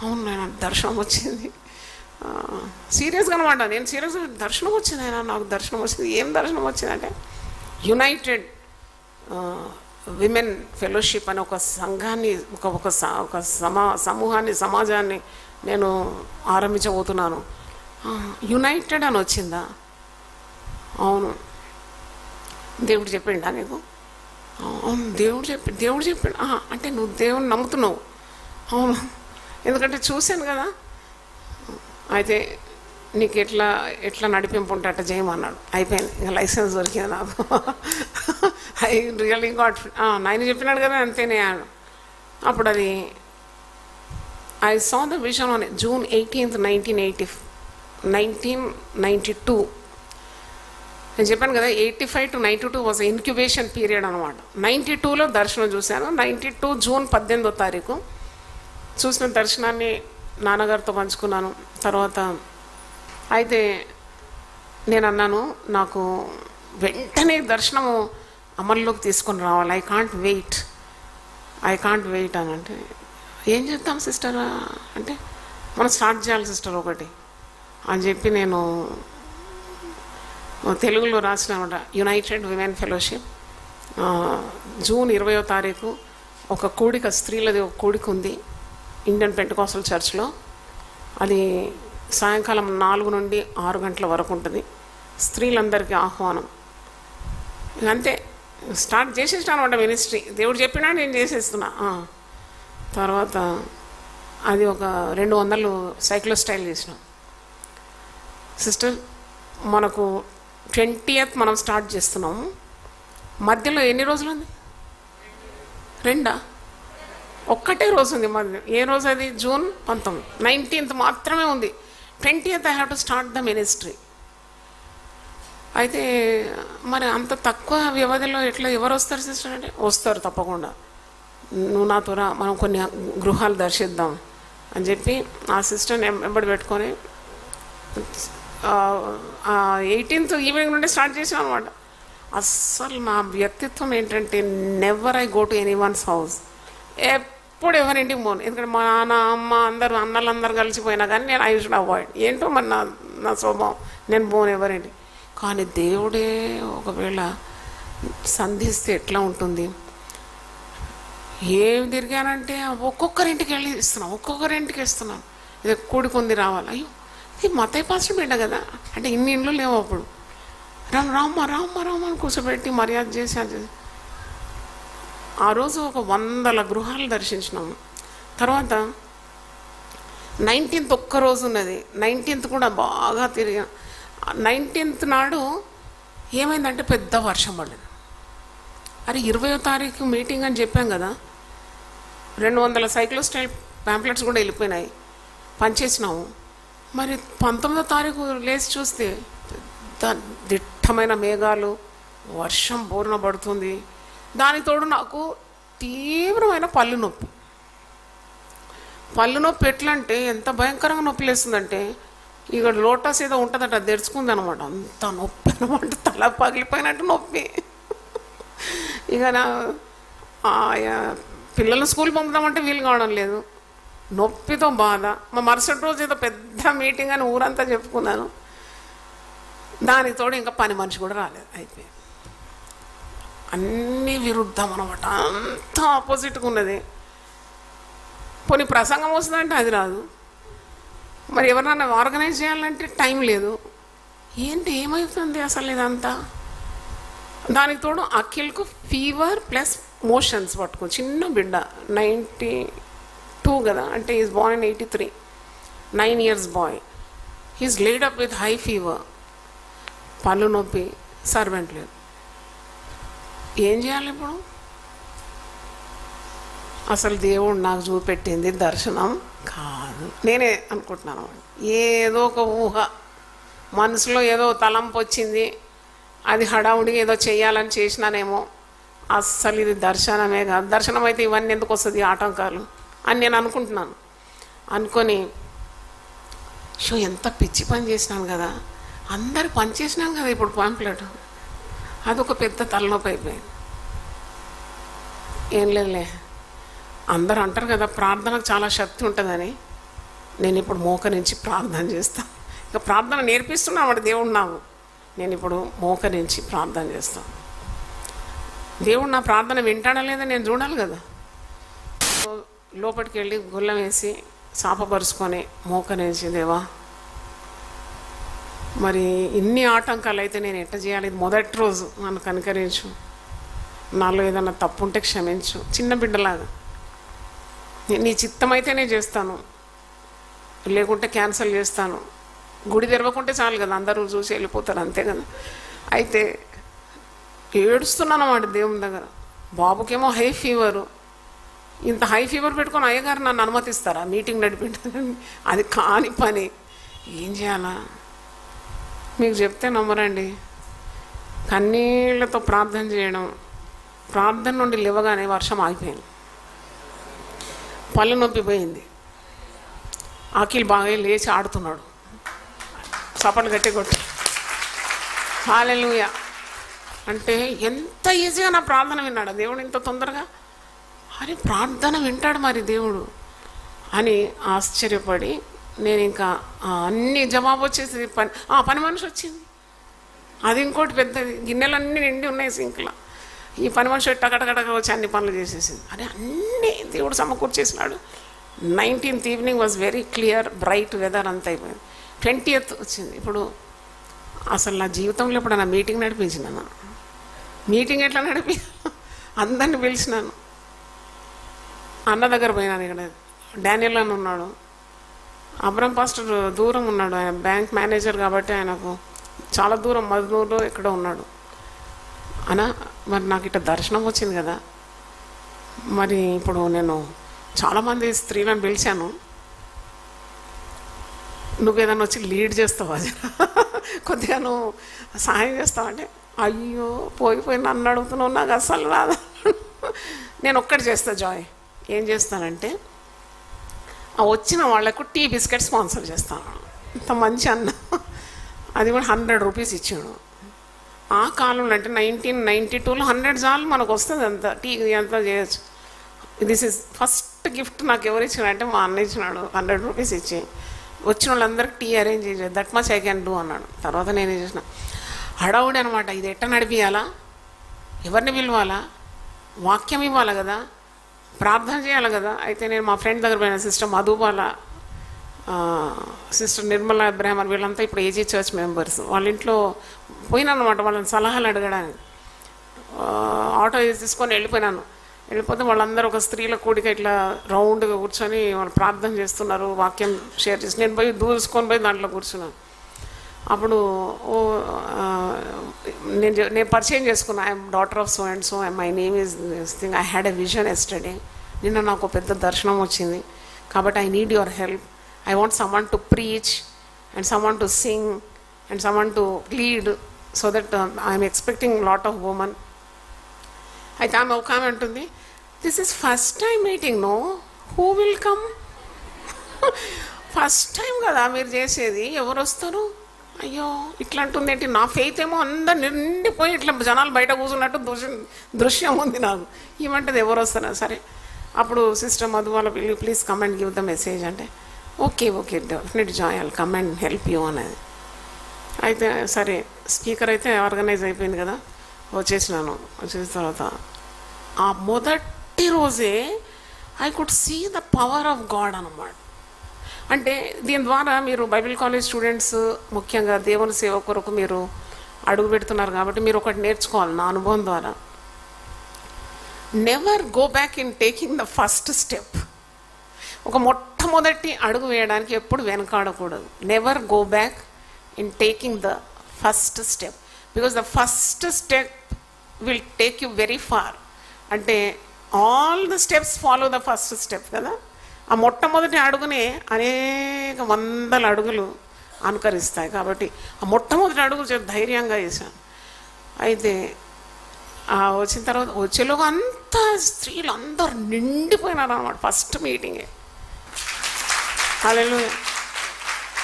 అవును నాయన దర్శనం వచ్చింది. సీరియస్గా అనమాట. నేను సీరియస్గా దర్శనం వచ్చింది ఆయన, నాకు దర్శనం వచ్చింది. ఏం దర్శనం వచ్చిందంటే యునైటెడ్ విమెన్ ఫెలోషిప్ అనే ఒక సంఘాన్ని ఒక సమూహాన్ని సమాజాన్ని నేను ఆరంభించబోతున్నాను. యునైటెడ్ అని వచ్చిందా? అవును. దేవుడు చెప్పిండా నీకు? అవును దేవుడు చెప్పాడు. అంటే నువ్వు దేవుని నమ్ముతున్నావు? అవును, ఎందుకంటే చూశాను కదా. అయితే నీకు ఎట్లా నడిపింపు ఉంటే అట్లా చేయమన్నాడు. అయిపోయింది, ఇంకా లైసెన్స్ దొరికింది నాకు. ఐ రియల్లీ గాట్ నాయన చెప్పినాడు కదా అంతేనే. అప్పుడు అది I saw the vision on June 18th, 1992. నేను చెప్పాను కదా 85 to 92 వాజ్ ఇన్క్యుబేషన్ పీరియడ్ అనమాట. 92లో దర్శనం చూశాను. 92 June 18వ చూసిన దర్శనాన్ని నాన్నగారితో పంచుకున్నాను. తర్వాత అయితే నేను అన్నాను, నాకు వెంటనే దర్శనము అమల్లోకి తీసుకొని రావాలి. ఐ కాంట్ వెయిట్ అని. అంటే ఏం చేద్దాం సిస్టర్ అంటే, మనం స్టార్ట్ చేయాలి సిస్టర్ ఒకటి అని చెప్పి నేను తెలుగులో రాసినమాట. యునైటెడ్ విమెన్ ఫెలోషిప్ June 20వ ఒక కూడిక, స్త్రీలది ఒక కూడిక ఉంది ఇండియన్ పెంటెకోస్టల్ చర్చ్లో. అది సాయంకాలం 4 నుండి 6 గంటల వరకు ఉంటుంది. స్త్రీలందరికీ ఆహ్వానం. అంతే, స్టార్ట్ చేసేసాను అనమాట మినిస్ట్రీ. దేవుడు చెప్పినా నేను చేసేస్తున్నా. తర్వాత అది ఒక 200 సైక్లోస్టైల్ చేసినాం. సిస్టర్ మనకు 20th మనం స్టార్ట్ చేస్తున్నాము. మధ్యలో ఎన్ని రోజులు ఉంది? 2 ఒక్కటే రోజు ఉంది మధ్య. ఏ రోజు అది? June 19. 19th మాత్రమే ఉంది. 20th I have to start the ministry. అయితే మరి అంత తక్కువ వ్యవధిలో ఎవరు వస్తారు సిస్టర్ అంటే, వస్తారు తప్పకుండా, నువ్వు నాతో రా, మనం కొన్ని గృహాలు దర్శిద్దాం అని చెప్పి ఆ సిస్టర్ని వెంబడి పెట్టుకొని 18th ఈవినింగ్ నుండి స్టార్ట్ చేసాం అనమాట. అస్సలు నా వ్యక్తిత్వం ఏంటంటే never I go to any once house. ఎప్పుడు ఎవరింటికి పోను, ఎందుకంటే మా నాన్న అమ్మ అన్నలందరూ కలిసిపోయినా కానీ నేను ఐ షుడ్ అవాయిడ్. ఏంటో మరి నా స్వభావం, నేను పోను ఎవరింటి. కానీ దేవుడే ఒకవేళ సంధిస్తే ఎట్లా ఉంటుంది? ఏం తిరిగానంటే ఒక్కొక్కరింటికి ఇస్తున్నాను. ఇది కూడుకుంది రావాలి. అయ్యో ఇది మత్తయ్య పాస్టర్ బిడ్డ కదా అంటే ఇన్ని ఇండ్లు లేవు అప్పుడు. రామ్మ అని కూర్చోబెట్టి మర్యాద చేసి అది ఆ రోజు ఒక 100 గృహాలు దర్శించినాము. తర్వాత 19th ఒక్కరోజు ఉన్నది. 19th కూడా బాగా తిరిగా. 19th నాడు ఏమైందంటే పెద్ద వర్షం పడింది. అరే 20వ మీటింగ్ అని చెప్పాం కదా, 200 సైక్లోస్టైల్ ప్యాంప్లెట్స్ కూడా వెళ్ళిపోయినాయి, పనిచేసినాము. మరి 19వ లేచి చూస్తే దిట్టమైన మేఘాలు, వర్షం బోరున పడుతుంది. దాని తోడు నాకు తీవ్రమైన పళ్ళు నొప్పి ఎట్లా అంటే ఎంత భయంకరంగా నొప్పి లేస్తుందంటే, ఇక లోటస్ ఏదో ఉంటుందట అది తెరుచుకుంది అనమాట. అంత నొప్పి అనమాట, తల పగిలిపోయినట్టు నొప్పి. ఇక నా పిల్లలు స్కూల్ పంపుదామంటే వీలు కావడం లేదు. నొప్పితో బాధ. మా మరుసటి రోజు ఏదో పెద్ద మీటింగ్ అని ఊరంతా చెప్పుకున్నాను. దానికి తోడు ఇంకా పని మనిషి కూడా రాలేదు. అయిపోయింది. అన్నీ విరుద్ధం అనమాట, అంతా ఆపోజిట్గా ఉన్నది. పోనీ ప్రసంగం వస్తుందంటే అది రాదు, మరి ఎవరినన్నా ఆర్గనైజ్ చేయాలంటే టైం లేదు. ఏంటి ఏమవుతుంది అసలు ఇదంతా? దానికి తోడు అఖిల్కు ఫీవర్ ప్లస్ మోషన్స్ పట్టుకో. చిన్న బిడ్డ, 92 కదా, అంటే is born in 83, 9 years boy. He's laid up with high fever, పళ్ళు నొప్పి, సర్వెంట్ లేదు. ఏం చేయాలి ఇప్పుడు? అసలు దేవుడు నాకు చూపెట్టింది దర్శనం కాదు, నేనే అనుకుంటున్నాను. ఏదో ఒక ఊహ మనసులో, ఏదో తలంపు వచ్చింది, అది హడావుడిగా ఏదో చేయాలని చేసినానేమో. అస్సలు ఇది దర్శనమే కాదు. దర్శనం అయితే ఇవన్నీ ఎందుకు వస్తుంది ఆటంకాలు అని నేను అనుకుంటున్నాను. అనుకొని ఎంత పిచ్చి పని చేసినాను కదా, అందరు పని చేసినాను కదా ఇప్పుడు పాంప్లెట్. అదొక పెద్ద తలనొప్పి అయిపోయింది. ఏం లేదులే, అందరూ అంటారు కదా ప్రార్థనకు చాలా శక్తి ఉంటుందని. నేను ఇప్పుడు మోకరించి ప్రార్థన చేస్తాను. ఇక ప్రార్థన నేర్పిస్తున్నాడు దేవుడు నాకు. నేను ఇప్పుడు మోకరించి ప్రార్థన చేస్తాను. దేవుడు నా ప్రార్థన వింటాడా లేదా నేను చూడాలి కదా. లోపలికి వెళ్ళి గుళ్ళం వేసి చాపపరుచుకొని మోకరించి, దేవా మరి ఇన్ని ఆటంకాలు అయితే నేను ఎట్లా చేయాలి? ఇది మొదటి రోజు, నన్ను కనికరించు, నాలో ఏదన్నా తప్పు ఉంటే క్షమించు. చిన్న బిడ్డలాగా నీ చిత్తం అయితే నేను చేస్తాను, లేకుంటే క్యాన్సిల్ చేస్తాను. గుడి తెరవకుంటే చాలు కదా, అందరూ చూసి వెళ్ళిపోతారు, అంతే కదా. అయితే ఏడుస్తున్నాను అన్నమాట దేవుని దగ్గర. బాబుకేమో హై ఫీవరు. ఇంత హై ఫీవర్ పెట్టుకొని అయ్యగారు నన్ను అనుమతిస్తారా మీటింగ్ నడిపించాలని? అది కాని పని. ఏం చేయాలా మీకు చెప్తే నమ్మరండి. కన్నీళ్లతో ప్రార్థన చేయడం, ప్రార్థన నుండి లేవగానే వర్షం ఆగిపోయింది, పళ్ళు నొప్పి పోయింది. అఖిల్ బాగా లేచి ఆడుతున్నాడు, చప్పట్లు గట్టి కొట్టి హల్లెలూయా అంటే ఎంత ఈజీగా నా ప్రార్థన విన్నాడు దేవుడు, ఇంత తొందరగా. అరే ప్రార్థన వింటాడు మరి దేవుడు అని ఆశ్చర్యపడి నేను ఇంకా అన్ని జవాబు వచ్చేసి పని మనిషి వచ్చింది. అది ఇంకోటి పెద్దది, గిన్నెలన్నీ నిండి ఉన్నాయి సింక్లో. ఈ పని మనిషి టకటకటక వచ్చి అన్ని పనులు చేసేసింది. అదే అన్నీ దేవుడు సమకూర్చేసినాడు. 19th evening was very clear, bright weather, అంతా అయిపోయింది. 20th వచ్చింది. ఇప్పుడు అసలు నా జీవితంలో ఇప్పుడు నా మీటింగ్ నడిపించినాను. మీటింగ్ ఎట్లా నడిపి అందరిని పిలిచినాను. అన్న దగ్గర పోయినాను. ఇక్కడ డానియల్ అని ఉన్నాడు, అబ్రహం పాస్టర్ దూరం ఉన్నాడు, ఆయన బ్యాంక్ మేనేజర్ కాబట్టి ఆయనకు చాలా దూరం, మధునూరులో ఇక్కడ ఉన్నాడు. అన్న మరి నాకు ఇట్లా దర్శనం వచ్చింది కదా, మరి ఇప్పుడు నేను చాలామంది స్త్రీలను పిలిచాను, నువ్వేదన్నా వచ్చి లీడ్ చేస్తావా, కొద్దిగా నువ్వు సహాయం చేస్తావు అంటే, అయ్యో పోయి నన్ను అడుగుతున్నావు, నాకు అస్సలు రాదు. నేను ఒక్కటి చేస్తా జాయ్. ఏం చేస్తానంటే ఆ వచ్చిన వాళ్లకు టీ బిస్కెట్ స్పాన్సర్ చేస్తాను. ఇంత మంచి అన్న, అది కూడా 100 రూపీస్ ఇచ్చాడు. ఆ కాలంలో అంటే 1992లో 100 చాలు మనకు వస్తుంది, అంత టీ అంతా చేయొచ్చు. దిస్ ఈజ్ ఫస్ట్ గిఫ్ట్ నాకు ఎవరు ఇచ్చినాడంటే మా అన్న ఇచ్చినాడు. 100 రూపీస్ ఇచ్చి వచ్చిన వాళ్ళందరికీ టీ అరేంజ్ చేయాలి, that much I can do అన్నాడు. తర్వాత నేనేం చేసిన, హడావుడి అనమాట. ఇది ఎట్లా నడిపియాలా, ఎవరిని పిలవాలా, వాక్యం ఇవ్వాలి కదా, ప్రార్థన చేయాలి కదా. అయితే నేను మా ఫ్రెండ్ దగ్గర పోయిన, సిస్టర్ మధుబాల, సిస్టర్ నిర్మలా ఇబ్రాహిం, వీళ్ళంతా ఇప్పుడు ఏజీ చర్చ్ మెంబర్స్. వాళ్ళ ఇంట్లో పోయినాను అనమాట వాళ్ళని సలహాలు అడగడానికి. ఆటో తీసుకొని వెళ్ళిపోయినాను. వెళ్ళిపోతే వాళ్ళందరూ ఒక స్త్రీల కూడిక ఇట్లా రౌండ్గా కూర్చొని వాళ్ళు ప్రార్థన చేస్తున్నారు, వాక్యం షేర్ చేసి. నేను పోయి దూసుకొని పోయి దాంట్లో కూర్చున్నాను. అప్పుడు నేను పరిచయం చేసుకున్నా, I'm daughter of so and so, my name is this thing, I had a vision yesterday. నిన్న నాకు పెద్ద దర్శనం వచ్చింది, కాబట్టి I need your help. I want someone to preach and someone to sing and someone to lead, so that I'm expecting lot of women. అయితే ఆమె ఒక ఆమె అంటుంది, this is first time meeting, know who will come? First time కదా మీరు చేసేది, ఎవరు వస్తారు? అయ్యో ఇట్లా అంటుంది ఏంటి? నా ఫెయిత్ ఏమో అందరు నిండిపోయి ఇట్లా జనాలు బయట కూర్చున్నట్టు దృశ్యం ఉంది నాకు. ఏమంటది ఎవరు వస్తారా? సరే అప్పుడు సిస్టర్ మధు వాళ్ళ please come and give the message అంటే okay definite joy I'll come and help you అనేది. అయితే సరే స్పీకర్ అయితే ఆర్గనైజ్ అయిపోయింది కదా, వచ్చేసిన తర్వాత ఆ మొదటి రోజే I could see the power of God అన్నమాట. అంటే దీని ద్వారా మీరు బైబిల్ కాలేజ్ స్టూడెంట్స్ ముఖ్యంగా దేవుని సేవ కొరకు మీరు అడుగు పెడుతున్నారు కాబట్టి మీరు ఒకటి నేర్చుకోవాలి నా అనుభవం ద్వారా. Never go back in taking the first step. ఒక మొట్టమొదటి అడుగు వేయడానికి ఎప్పుడు వెనకాడకూడదు. Never go back in taking the first step because the first step will take you very far. అంటే all the steps follow the first step కదా. ఆ మొట్టమొదటి అడుగునే అనేక వందల అడుగులు అనుకరిస్తాయి. కాబట్టి ఆ మొట్టమొదటి అడుగు ధైర్యంగా వేసాను. అయితే వచ్చిన తర్వాత వచ్చేలోగా అంతా స్త్రీలు అందరు నిండిపోయినారు అన్నమాట. ఫస్ట్ మీటింగే హల్లెలూయా.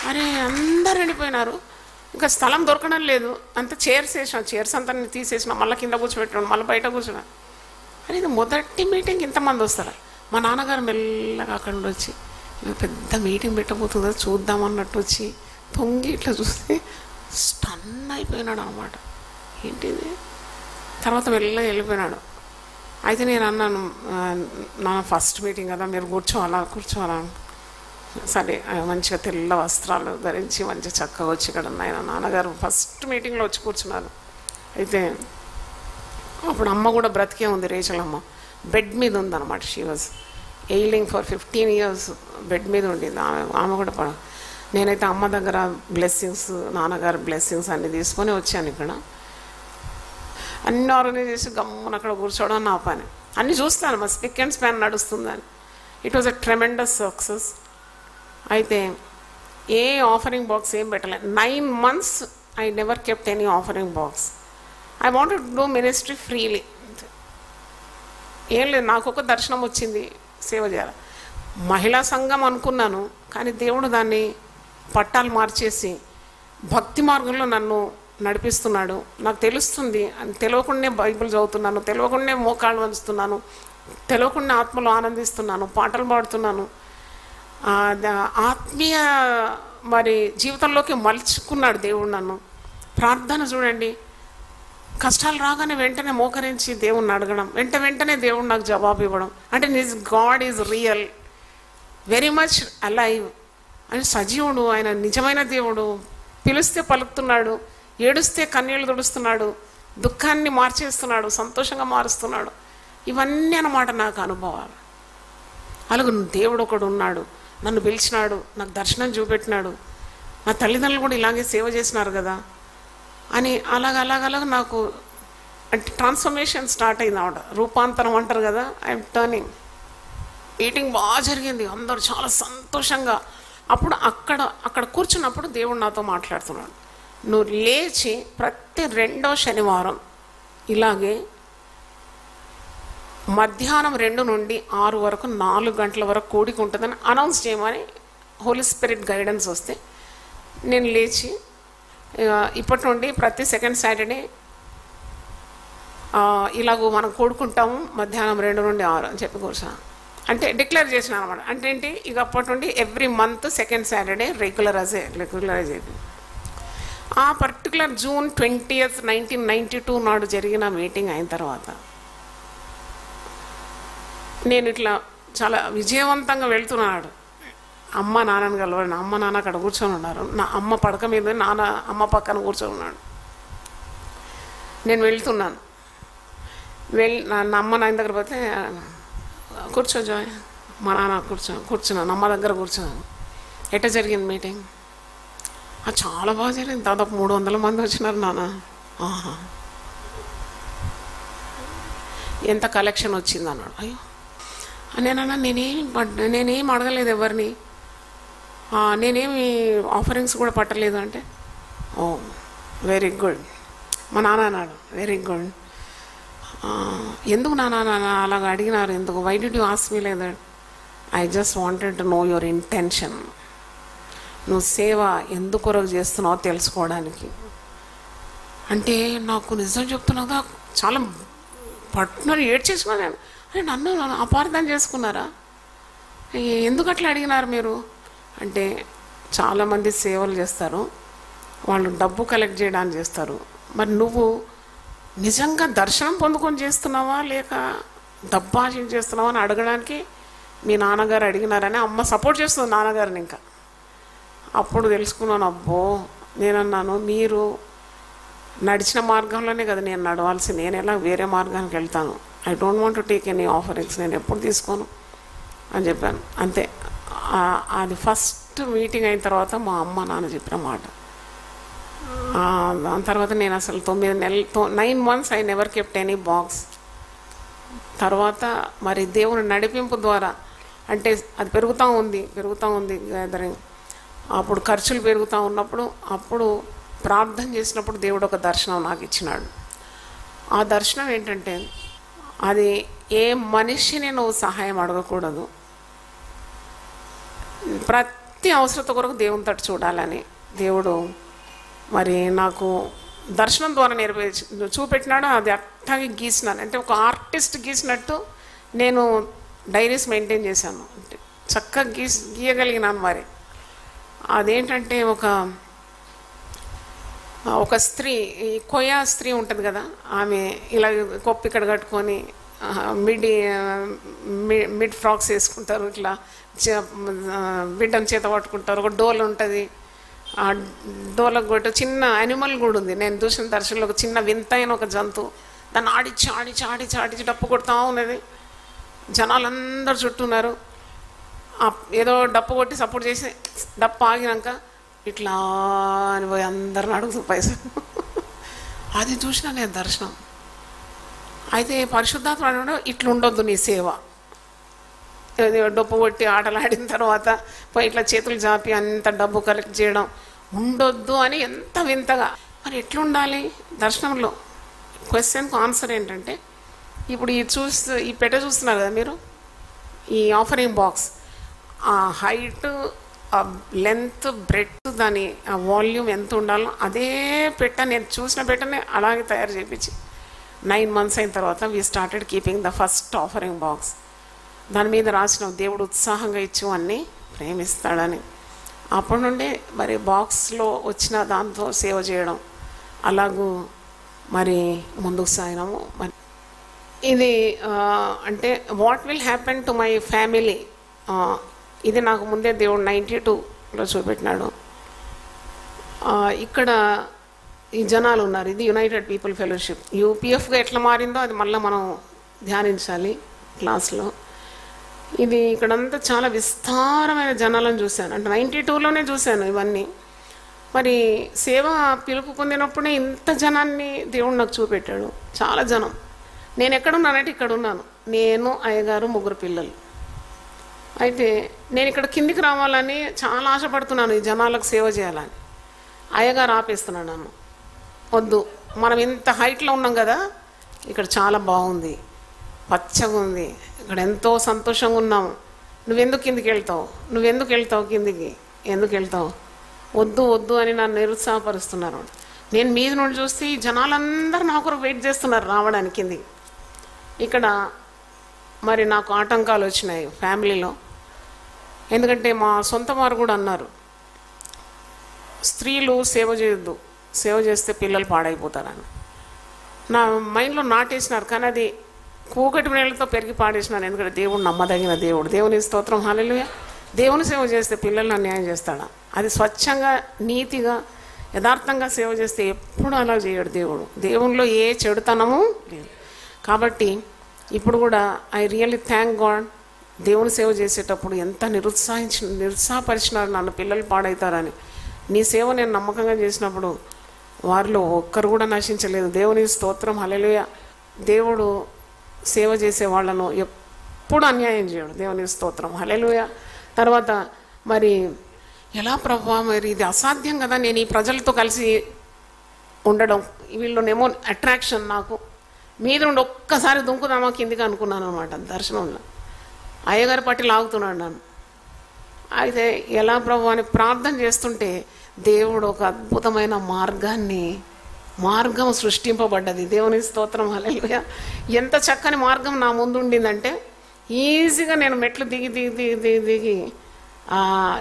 అరే అందరు నిండిపోయినారు, ఇంకా స్థలం దొరకడం లేదు. అంత చైర్స్ వేసాం, చైర్స్ అంతా తీసేసినాం, మళ్ళీ కింద కూర్చోబెట్టినాం, మళ్ళీ బయట కూర్చున్నాం. అరే ఇది మొదటి మీటింగ్ ఇంతమంది వస్తారా? మా నాన్నగారు మెల్లగా అక్కడ నుండి వచ్చి పెద్ద మీటింగ్ పెట్టబోతుందో చూద్దామన్నట్టు వచ్చి పొంగి ఇట్లా చూస్తే స్టన్ అయిపోయినాడు అనమాట. ఏంటిది? తర్వాత మెల్లగా వెళ్ళిపోయినాడు. అయితే నేను అన్నాను, నా ఫస్ట్ మీటింగ్ కదా, మీరు కూర్చోవాలా. సరే మంచిగా తెల్ల వస్త్రాలు ధరించి మంచిగా చక్కగా వచ్చి ఇక్కడ ఆయన నాన్నగారు ఫస్ట్ మీటింగ్లో వచ్చి కూర్చున్నారు. అయితే అప్పుడు అమ్మ కూడా బ్రతికే ఉంది, రేచలమ్మ బెడ్ మీద ఉందన్నమాట. She was ailing for 15 years bed మీద ఉండింది ఆమె కూడా. నేనైతే అమ్మ దగ్గర బ్లెస్సింగ్స్, నాన్నగారు బ్లెస్సింగ్స్ అన్నీ తీసుకొని వచ్చాను. ఇక్కడ అన్నీ ఆర్గనైజ్ చేసి గమ్మున అక్కడ కూర్చోవడం నా పని. అన్నీ చూస్తాను, మా స్పిక్ అండ్ స్పాన్ నడుస్తుందని. It was a tremendous success. అయితే ఏ ఆఫరింగ్ బాక్స్ ఏం పెట్టలేదు. 9 months I never kept any offering box. I wanted to do ministry freely. ఏం లేదు, నాకు ఒక దర్శనం వచ్చింది, సేవ చేయాలి. మహిళా సంఘం అనుకున్నాను, కానీ దేవుడు దాన్ని పట్టాలు మార్చేసి భక్తి మార్గంలో నన్ను నడిపిస్తున్నాడు. నాకు తెలుస్తుంది, తెలియకుండానే బైబిల్ చదువుతున్నాను, తెలియకుండానే మోకాళ్ళు వంచుతున్నాను, తెలియకుండా ఆత్మలో ఆనందిస్తున్నాను, పాటలు పాడుతున్నాను. ఆత్మీయ మరి జీవితంలోకి మలుచుకున్నాడు దేవుడు నన్ను. ప్రార్థన చూడండి, కష్టాలు రాగానే వెంటనే మోకరించి దేవుణ్ణి అడగడం, వెంటనే దేవుడు నాకు జవాబు ఇవ్వడం. అంటే God is real, very much alive. అని సజీవుడు, ఆయన నిజమైన దేవుడు. పిలిస్తే పలుకుతున్నాడు, ఏడుస్తే కన్నీళ్ళు తుడుస్తున్నాడు, దుఃఖాన్ని మార్చేస్తున్నాడు, సంతోషంగా మారుస్తున్నాడు. ఇవన్నీ అన్నమాట నాకు అనుభవాలు. అలాగే దేవుడు ఒకడు ఉన్నాడు, నన్ను పిలిచినాడు, నాకు దర్శనం చూపెట్టినాడు, నా తల్లిదండ్రులు కూడా ఇలాగే సేవ చేసినారు కదా అని అలాగ నాకు అంటే ట్రాన్స్ఫర్మేషన్ స్టార్ట్ అయింది ఆవిడ. రూపాంతరం అంటారు కదా, ఐఎమ్ టర్నింగ్. మీటింగ్ బాగా జరిగింది, అందరూ చాలా సంతోషంగా. అప్పుడు అక్కడ కూర్చున్నప్పుడు దేవుడు నాతో మాట్లాడుతున్నాడు, నువ్వు లేచి ప్రతి 2వ శనివారం ఇలాగే మధ్యాహ్నం 2 నుండి 6 వరకు 4 గంటల వరకు కూడిక ఉంటుందని అనౌన్స్ చేయమని హోలీ స్పిరిట్ గైడెన్స్ వస్తే నేను లేచి ఇప్పటి నుండి ప్రతి 2nd Saturday ఇలాగూ మనం కూడుకుంటాము మధ్యాహ్నం 2 నుండి 6 అని చెప్పి కూర్చున్నాను. అంటే డిక్లేర్ చేసిన అనమాట. అంటే ఏంటి, ఇక అప్పటి నుండి every month 2nd Saturday regularise అయిపోయింది. ఆ పర్టికులర్ June 20th, 1992 నాడు జరిగిన మీటింగ్ అయిన తర్వాత నేను ఇట్లా చాలా విజయవంతంగా వెళ్తున్నాడు. అమ్మ నాన్నని కలవని, అమ్మ నాన్న అక్కడ కూర్చొని ఉన్నారు. నా అమ్మ పడక మీద అమ్మ పక్కన కూర్చొని ఉన్నాడు. నేను వెళ్తున్నాను. నా అమ్మ నాన్న దగ్గర పోతే కూర్చో జాయ్, మా నాన్న కూర్చున్నాను, అమ్మ దగ్గర కూర్చున్నాను. ఎట్లా జరిగింది మీటింగ్? చాలా బాగా జరిగింది. దాదాపు 300 మంది వచ్చినారు నాన్న. ఎంత కలెక్షన్ వచ్చింది అన్నాడు. అయ్యో నేనన్నా నేనేం అడగలేదు ఎవరిని, నేనేమి ఆఫరింగ్స్ కూడా పట్టలేదు అంటే, ఓ వెరీ గుడ్. మా నాన్న అన్నాడు, వెరీ గుడ్. ఎందుకు నాన్న అలాగ అడిగినారు, ఎందుకు, why did you ask me లేదా? I just wanted to know your intention. నువ్వు సేవ ఎందుకు కొరకు చేస్తున్నావో తెలుసుకోవడానికి. అంటే నాకు నిజం చెప్తున్నావుగా, చాలా పట్టున ఏడ్చేసినా నేను. నన్ను అపార్థం చేసుకున్నారా, ఎందుకు అట్లా అడిగినారు మీరు అంటే, చాలామంది సేవలు చేస్తారు, వాళ్ళు డబ్బు కలెక్ట్ చేయడానికి చేస్తారు, మరి నువ్వు నిజంగా దర్శనం పొందుకొని చేస్తున్నావా లేక డబ్బు ఆశ చేస్తున్నావా అని అడగడానికి మీ నాన్నగారు అడిగినారని అమ్మ సపోర్ట్ చేస్తుంది నాన్నగారిని. ఇంకా అప్పుడు తెలుసుకున్నాను, అబ్బో నేనన్నాను, మీరు నడిచిన మార్గంలోనే కదా నేను నడవాల్సి, నేను ఎలా వేరే మార్గానికి వెళ్తాను, I don't want to take any offerings, నేను ఎప్పుడు తీసుకోను అని చెప్పాను. అంతే. అది ఫస్ట్ మీటింగ్ అయిన తర్వాత మా అమ్మ నాన్న చెప్పిన మాట. దాని తర్వాత నేను అసలు 9 నెలలు 9 months I never kept any box. తర్వాత మరి దేవుని నడిపింపు ద్వారా అంటే అది పెరుగుతూ ఉంది గ్యాదరింగ్. అప్పుడు ఖర్చులు పెరుగుతూ ఉన్నప్పుడు అప్పుడు ప్రార్థన చేసినప్పుడు దేవుడు ఒక దర్శనం నాకు ఇచ్చినాడు. ఆ దర్శనం ఏంటంటే, అది ఏ మనిషిని నువ్వు సహాయం అడగకూడదు, ప్రతి అవసరత కొరకు దేవుని తట్టు చూడాలని దేవుడు మరి నాకు దర్శనం ద్వారా చూపెట్టినాడు. అది అట్లాగే గీసినాను, అంటే ఒక ఆర్టిస్ట్ గీసినట్టు నేను డైరీస్ మెయింటైన్ చేశాను, అంటే చక్కగా గీయగలిగినాను. మరి అదేంటంటే ఒక స్త్రీ, ఈ కొయ్య స్త్రీ ఉంటుంది కదా, ఆమె ఇలా కొప్పు ఇక్కడ కట్టుకొని మిడ్ ఫ్రాక్స్ వేసుకుంటారు, ఇట్లా బిడ్డను చేత పట్టుకుంటారు, ఒక డోల్ ఉంటుంది, ఆ డోలకు కొట్టు చిన్న యానిమల్ కూడా ఉంది. నేను చూసిన దర్శనంలో ఒక చిన్న వింతైన ఒక జంతువు దాన్ని ఆడిచి డప్పు కొడుతూ ఉన్నది. జనాలందరూ చుట్టూన్నారు. ఏదో డప్పు కొట్టి సపోర్ట్ చేసి డప్పు ఆగినాక ఇట్లా అని పోయి అందరిని అడుగుతూ పైసలు. అది చూసినా నేను దర్శనం. అయితే పరిశుద్ధాత్మ అన్నాడు, ఇట్లా ఉండొద్దు నీ సేవ, డప్పు కొట్టి ఆటలాడిన తర్వాత పోయి ఇట్లా చేతులు జాపి అంత డబ్బు కలెక్ట్ చేయడం ఉండొద్దు అని. ఎంత వింతగా. మరి ఎట్లుండాలి దర్శనంలో? క్వశ్చన్కు ఆన్సర్ ఏంటంటే, ఇప్పుడు ఈ పెట్టె చూస్తున్నారు కదా మీరు, ఈ ఆఫరింగ్ బాక్స్, ఆ హైట్, ఆ లెంత్, బ్రెడ్త్, దాని ఆ వాల్యూమ్ ఎంత ఉండాలో అదే నేను చూసిన పెట్టనే అలాగే తయారు చేయించి 9 months అయిన తర్వాత we started keeping the first offering box. దాని మీద రాసిన దేవుడు ఉత్సాహంగా ఇచ్చి అన్నీ ప్రేమిస్తాడని. అప్పటి నుండి మరి బాక్స్లో వచ్చిన దాంతో సేవ చేయడం, అలాగూ మరి ముందుకు సాగినాము. మరి ఇది అంటే what will happen to my family, ఇది నాకు ముందే దేవుడు 92లో చూపెట్టినాడు. ఇక్కడ ఈ జనాలు ఉన్నారు, ఇది యునైటెడ్ పీపుల్ ఫెలోషిప్. యూపీఎఫ్గా ఎట్లా మారిందో అది మళ్ళీ మనం ధ్యానించాలి క్లాస్లో. ఇది ఇక్కడంతా చాలా విస్తారమైన జనాలను చూశాను, అంటే 92లోనే చూశాను ఇవన్నీ. మరి సేవ పిలుపు పొందినప్పుడే ఇంత జనాన్ని దేవుడు నాకు చూపెట్టాడు, చాలా జనం. నేను ఎక్కడున్నానంటే ఇక్కడ ఉన్నాను, నేను, అయ్యగారు, 3 పిల్లలు. అయితే నేను ఇక్కడ కిందికి రావాలని చాలా ఆశపడుతున్నాను, ఈ జనాలకు సేవ చేయాలని. అయ్యగారు ఆపేస్తున్నాడు నన్ను, వద్దు, మనం ఇంత హైట్లో ఉన్నాం కదా, ఇక్కడ చాలా బాగుంది, పచ్చగా ఉంది, ఇక్కడ ఎంతో సంతోషంగా ఉన్నాము, నువ్వెందుకు కిందికి వెళ్తావు కిందికి ఎందుకు వెళ్తావు, వద్దు అని నన్ను నిరుత్సాహపరుస్తున్నారు. నేను మీద నుండి చూస్తే ఈ జనాలందరూ నా కొరకు వెయిట్ చేస్తున్నారు రావడానికి కిందికి. ఇక్కడ మరి నాకు ఆటంకాలు వచ్చినాయి ఫ్యామిలీలో. ఎందుకంటే మా సొంత వారు కూడా అన్నారు, స్త్రీలు సేవ చేయొద్దు, సేవ చేస్తే పిల్లలు పాడైపోతారని నా మైండ్లో నాటేసినారు. కానీ అది కూకటి నీళ్ళతో పెరిగి పాడేసినాను. ఎందుకంటే దేవుడు నమ్మదగిన దేవుడు, దేవుని స్తోత్రం, హల్లెలూయా. దేవుని సేవ చేస్తే పిల్లలను అన్యాయం చేస్తాడా? అది స్వచ్ఛంగా, నీతిగా, యథార్థంగా సేవ చేస్తే ఎప్పుడు అలా చేయడు దేవుడు. దేవునిలో ఏ చెడుతనము లేదు. కాబట్టి ఇప్పుడు కూడా ఐ రియల్లీ థ్యాంక్ గాడ్, దేవుని సేవ చేసేటప్పుడు ఎంత నిరుత్సాహపరిచినారు నన్ను, పిల్లలు పాడవుతారని. నీ సేవ నేను నమ్మకంగా చేసినప్పుడు వారిలో ఒక్కరు కూడా నశించలేదు. దేవుని స్తోత్రం, హల్లెలూయా. దేవుడు సేవ చేసే వాళ్ళను ఎప్పుడు అన్యాయం చేయడు. దేవుని స్తోత్రం, హల్లెలూయా. తర్వాత మరి ఎలా ప్రభావ, మరి ఇది అసాధ్యం కదా, నేను ఈ ప్రజలతో కలిసి ఉండడం, వీళ్ళనేమో అట్రాక్షన్, నాకు మీద నుండి ఒక్కసారి దుంకుదామా కిందికి అనుకున్నాను అనమాట దర్శనంలో. అయ్యగారి పట్టి లాగుతున్నాడు నన్ను. అయితే ఎలా ప్రభు అని ప్రార్థన చేస్తుంటే దేవుడు ఒక అద్భుతమైన మార్గాన్ని మార్గం సృష్టింపబడ్డది. దేవుని స్తోత్రం, హల్లెలూయా. ఎంత చక్కని మార్గం నా ముందు ఉండిందంటే ఈజీగా నేను మెట్లు దిగి దిగి దిగి దిగి దిగి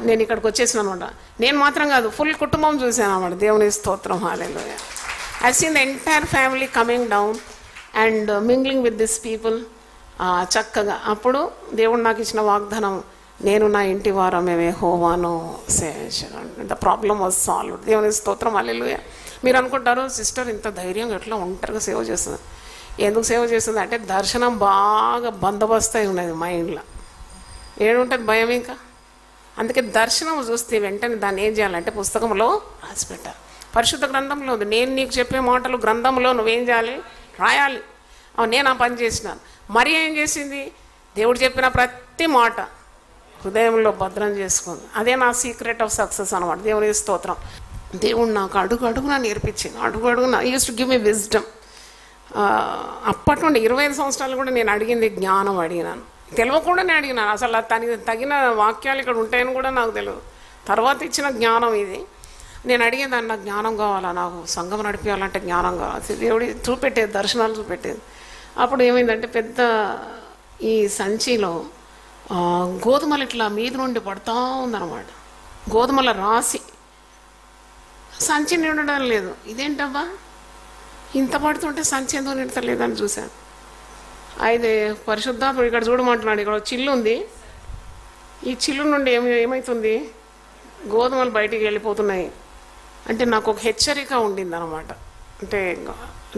నేను ఇక్కడికి వచ్చేసాను అనమాట. నేను మాత్రం కాదు, ఫుల్ కుటుంబం చూశాను అనమాట. దేవుని స్తోత్రం, hallelujah. I seen the entire family coming down and mingling with this people. చక్కగా అప్పుడు దేవుడు నాకు ఇచ్చిన వాగ్దానం, నేను నా ఇంటి వారు మేము యెహోవాను సేవించడం. The problem was solved. దేవుని స్తోత్రం, హల్లెలూయా. మీరు అనుకుంటారు సిస్టర్ ఇంత ధైర్యంగా ఎట్లా ఒంటరిగా సేవ చేస్తుంది. ఎందుకు సేవ చేస్తుంది అంటే దర్శనం బాగా బందోబస్తు అయి ఉన్నది మైండ్లో. ఏడుంటుంది భయం ఇంకా. అందుకే దర్శనం చూస్తే వెంటనే దాన్ని ఏం చేయాలంటే పుస్తకంలో రాసి పెట్టాలి. పరిశుద్ధ గ్రంథంలో ఉంది. నేను నీకు చెప్పే మాటలు గ్రంథంలో నువ్వేం చేయాలి, రాయాలి. నేను ఆ పని చేసినాను. మరి ఏం చేసింది, దేవుడు చెప్పిన ప్రతి మాట హృదయంలో భద్రం చేసుకుంది. అదే నా సీక్రెట్ ఆఫ్ సక్సెస్ అనమాట. దేవుని స్తోత్రం. దేవుడు నాకు అడుగు అడుగునా నేర్పించింది. అడుగు అడుగునా use to give me wisdom. అప్పటి నుండి 25 సంవత్సరాలు కూడా నేను అడిగింది జ్ఞానం అడిగినాను. తెలియకుండానే అడిగినాను. అసలు తనకి తగిన వాక్యాలు ఇక్కడ ఉంటాయని కూడా నాకు తెలియదు. తర్వాత ఇచ్చిన జ్ఞానం ఇది. నేను అడిగేదాన్ని, నాకు జ్ఞానం కావాలా, నాకు సంఘం నడిపించాలంటే జ్ఞానం కావాలి. దేవుడి చూపెట్టేది, దర్శనాలు చూపెట్టేది. అప్పుడు ఏమైందంటే పెద్ద ఈ సంచిలో గోధుమలు ఇట్లా మీద నుండి పడుతూ ఉందన్నమాట. గోధుమల రాసి సంచి నిండడం లేదు. ఇదేంటబ్బా ఇంత పడుతుంటే సంచి ఎందుకు నిండతలేదని చూశాను. అయితే పరిశుద్ధాత్ముడు ఇక్కడ చూడమంటున్నాడు. ఇక్కడ చిల్లు ఉంది. ఈ చిల్లు నుండి ఏమవుతుంది, గోధుమలు బయటికి వెళ్ళిపోతున్నాయి. అంటే నాకు ఒక హెచ్చరిక ఉండింది అనమాట. అంటే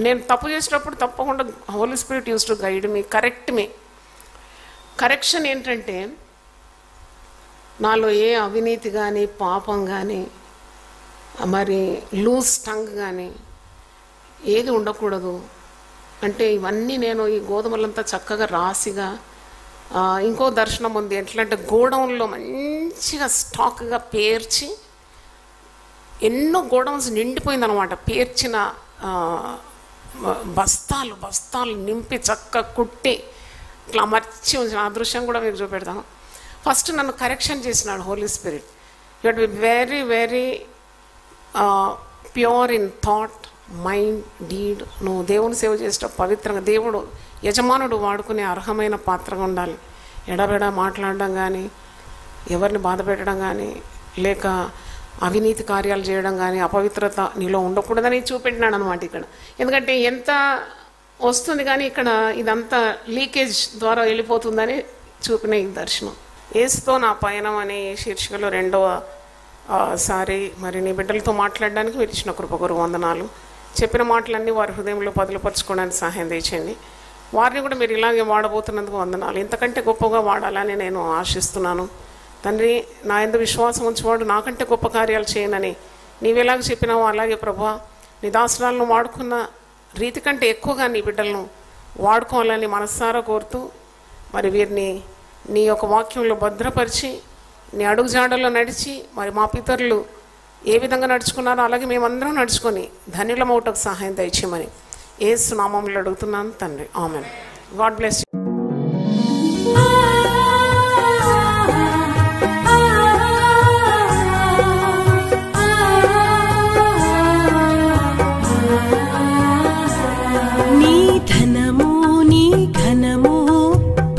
నేను తప్పు చేసేటప్పుడు తప్పకుండా holy spirit use to guide me, correct me. Correction ఏంటంటే నాలో ఏ అవినీతి కానీ, పాపం కానీ, మరి లూజ్ టంగ్ కానీ ఏది ఉండకూడదు. అంటే ఇవన్నీ నేను ఈ గోధుమలంతా చక్కగా రాసిగా. ఇంకో దర్శనం ఉంది. ఎట్లా అంటే గోడౌన్లో మంచిగా స్టాక్గా పేర్చి, ఎన్నో గోడౌన్స్ నిండిపోయిందనమాట. పేర్చిన బస్తాలు బస్తాలు నింపి చక్కగా కుట్టి ఇట్లా అమర్చి ఉంచిన ఆ దృశ్యం కూడా మీకు చూపెడతాను. ఫస్ట్ నన్ను కరెక్షన్ చేసినాడు holy spirit. You have to be very very pure in thought, mind, deed. నువ్వు దేవుని సేవ చేసేట పవిత్రంగా, దేవుడు యజమానుడు వాడుకునే అర్హమైన పాత్రగా ఉండాలి. ఎడబెడ మాట్లాడడం కానీ, ఎవరిని బాధ పెట్టడం కానీ, లేక అవినీతి కార్యాలు చేయడం కానీ, అపవిత్రత నీలో ఉండకూడదని చూపెట్టినాడు అనమాట ఇక్కడ. ఎందుకంటే ఎంత వస్తుంది కానీ ఇక్కడ ఇదంతా లీకేజ్ ద్వారా వెళ్ళిపోతుందని చూపిన ఈ దర్శనం. యేసుతో నా పయనం అనే శీర్షికలో 2వ సారి మరి నీ బిడ్డలతో మాట్లాడడానికి మీరు ఇచ్చిన కృపకు వందనాలు. చెప్పిన మాటలన్నీ వారి హృదయంలో పదులుపరచుకోవడానికి సహాయం తెచ్చండి. వారిని కూడా మీరు ఇలాగే వాడబోతున్నందుకు వందనాలు. ఇంతకంటే గొప్పగా వాడాలని నేను ఆశిస్తున్నాను తండ్రి. నా యందు విశ్వాసం ఉంచేవాడు నాకంటే గొప్ప కార్యాలు చేయనని నీవెలాగ చెప్పినావో అలాగే ప్రభా, నీ దాసరాలను వాడుకున్న రీతి కంటే ఎక్కువగా నీ బిడ్డలను వాడుకోవాలని మనస్సారా కోరుతూ, మరి వీరిని నీ యొక్క వాక్యంలో భద్రపరిచి నీ అడుగుజాడల్లో నడిచి, మరి మా పితరులు ఏ విధంగా నడుచుకున్నారో అలాగే మేమందరం నడుచుకొని ధన్యులమవుటకు సహాయం దయచేయమని యేసు నామములో అడుగుతున్నాను తండ్రి. ఆమెన్. God bless you. నీ ధనము నీ ఘనము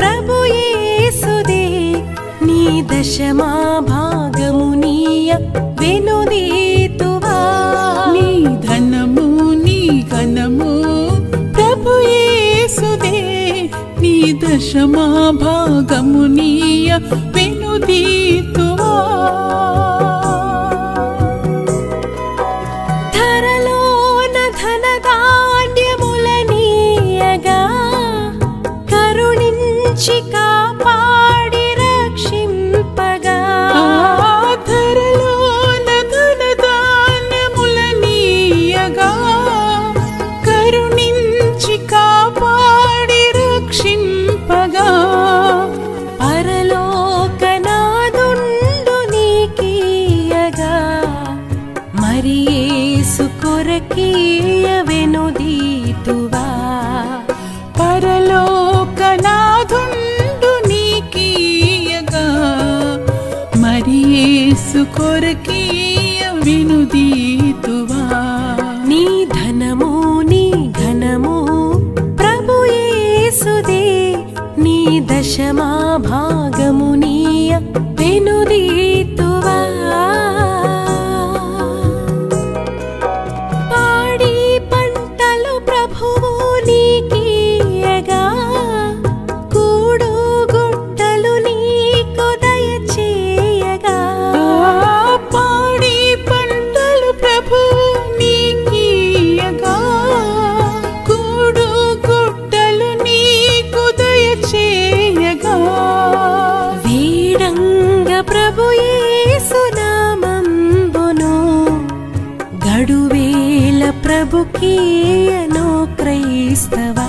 ప్రభు యేసుదే, నీ దశమా భాగము నీయ వెనుదీతువా. నీ ధనము నీ ఘనము ప్రభు యేసుదే, నీ దశమా భాగము నీయ వెనుదీతువా. ధరలోన ధనధాన్యములనీయగా కరుణించి కాపాడి రక్షింపగా. ధరలోన ధనధాన్యములనీయగా కరుణించి కాపాడి రక్షింపగా. పరలోకనాదుండు నీకీయగా మరి యేసు కొరకీయ వెనుదీతువా. పరలోకనాథుండు నీకీయగా మరి యేసు కొరకీయ వెనుదీతువా. నీ ధనము కొరకీయను క్రైస్తవా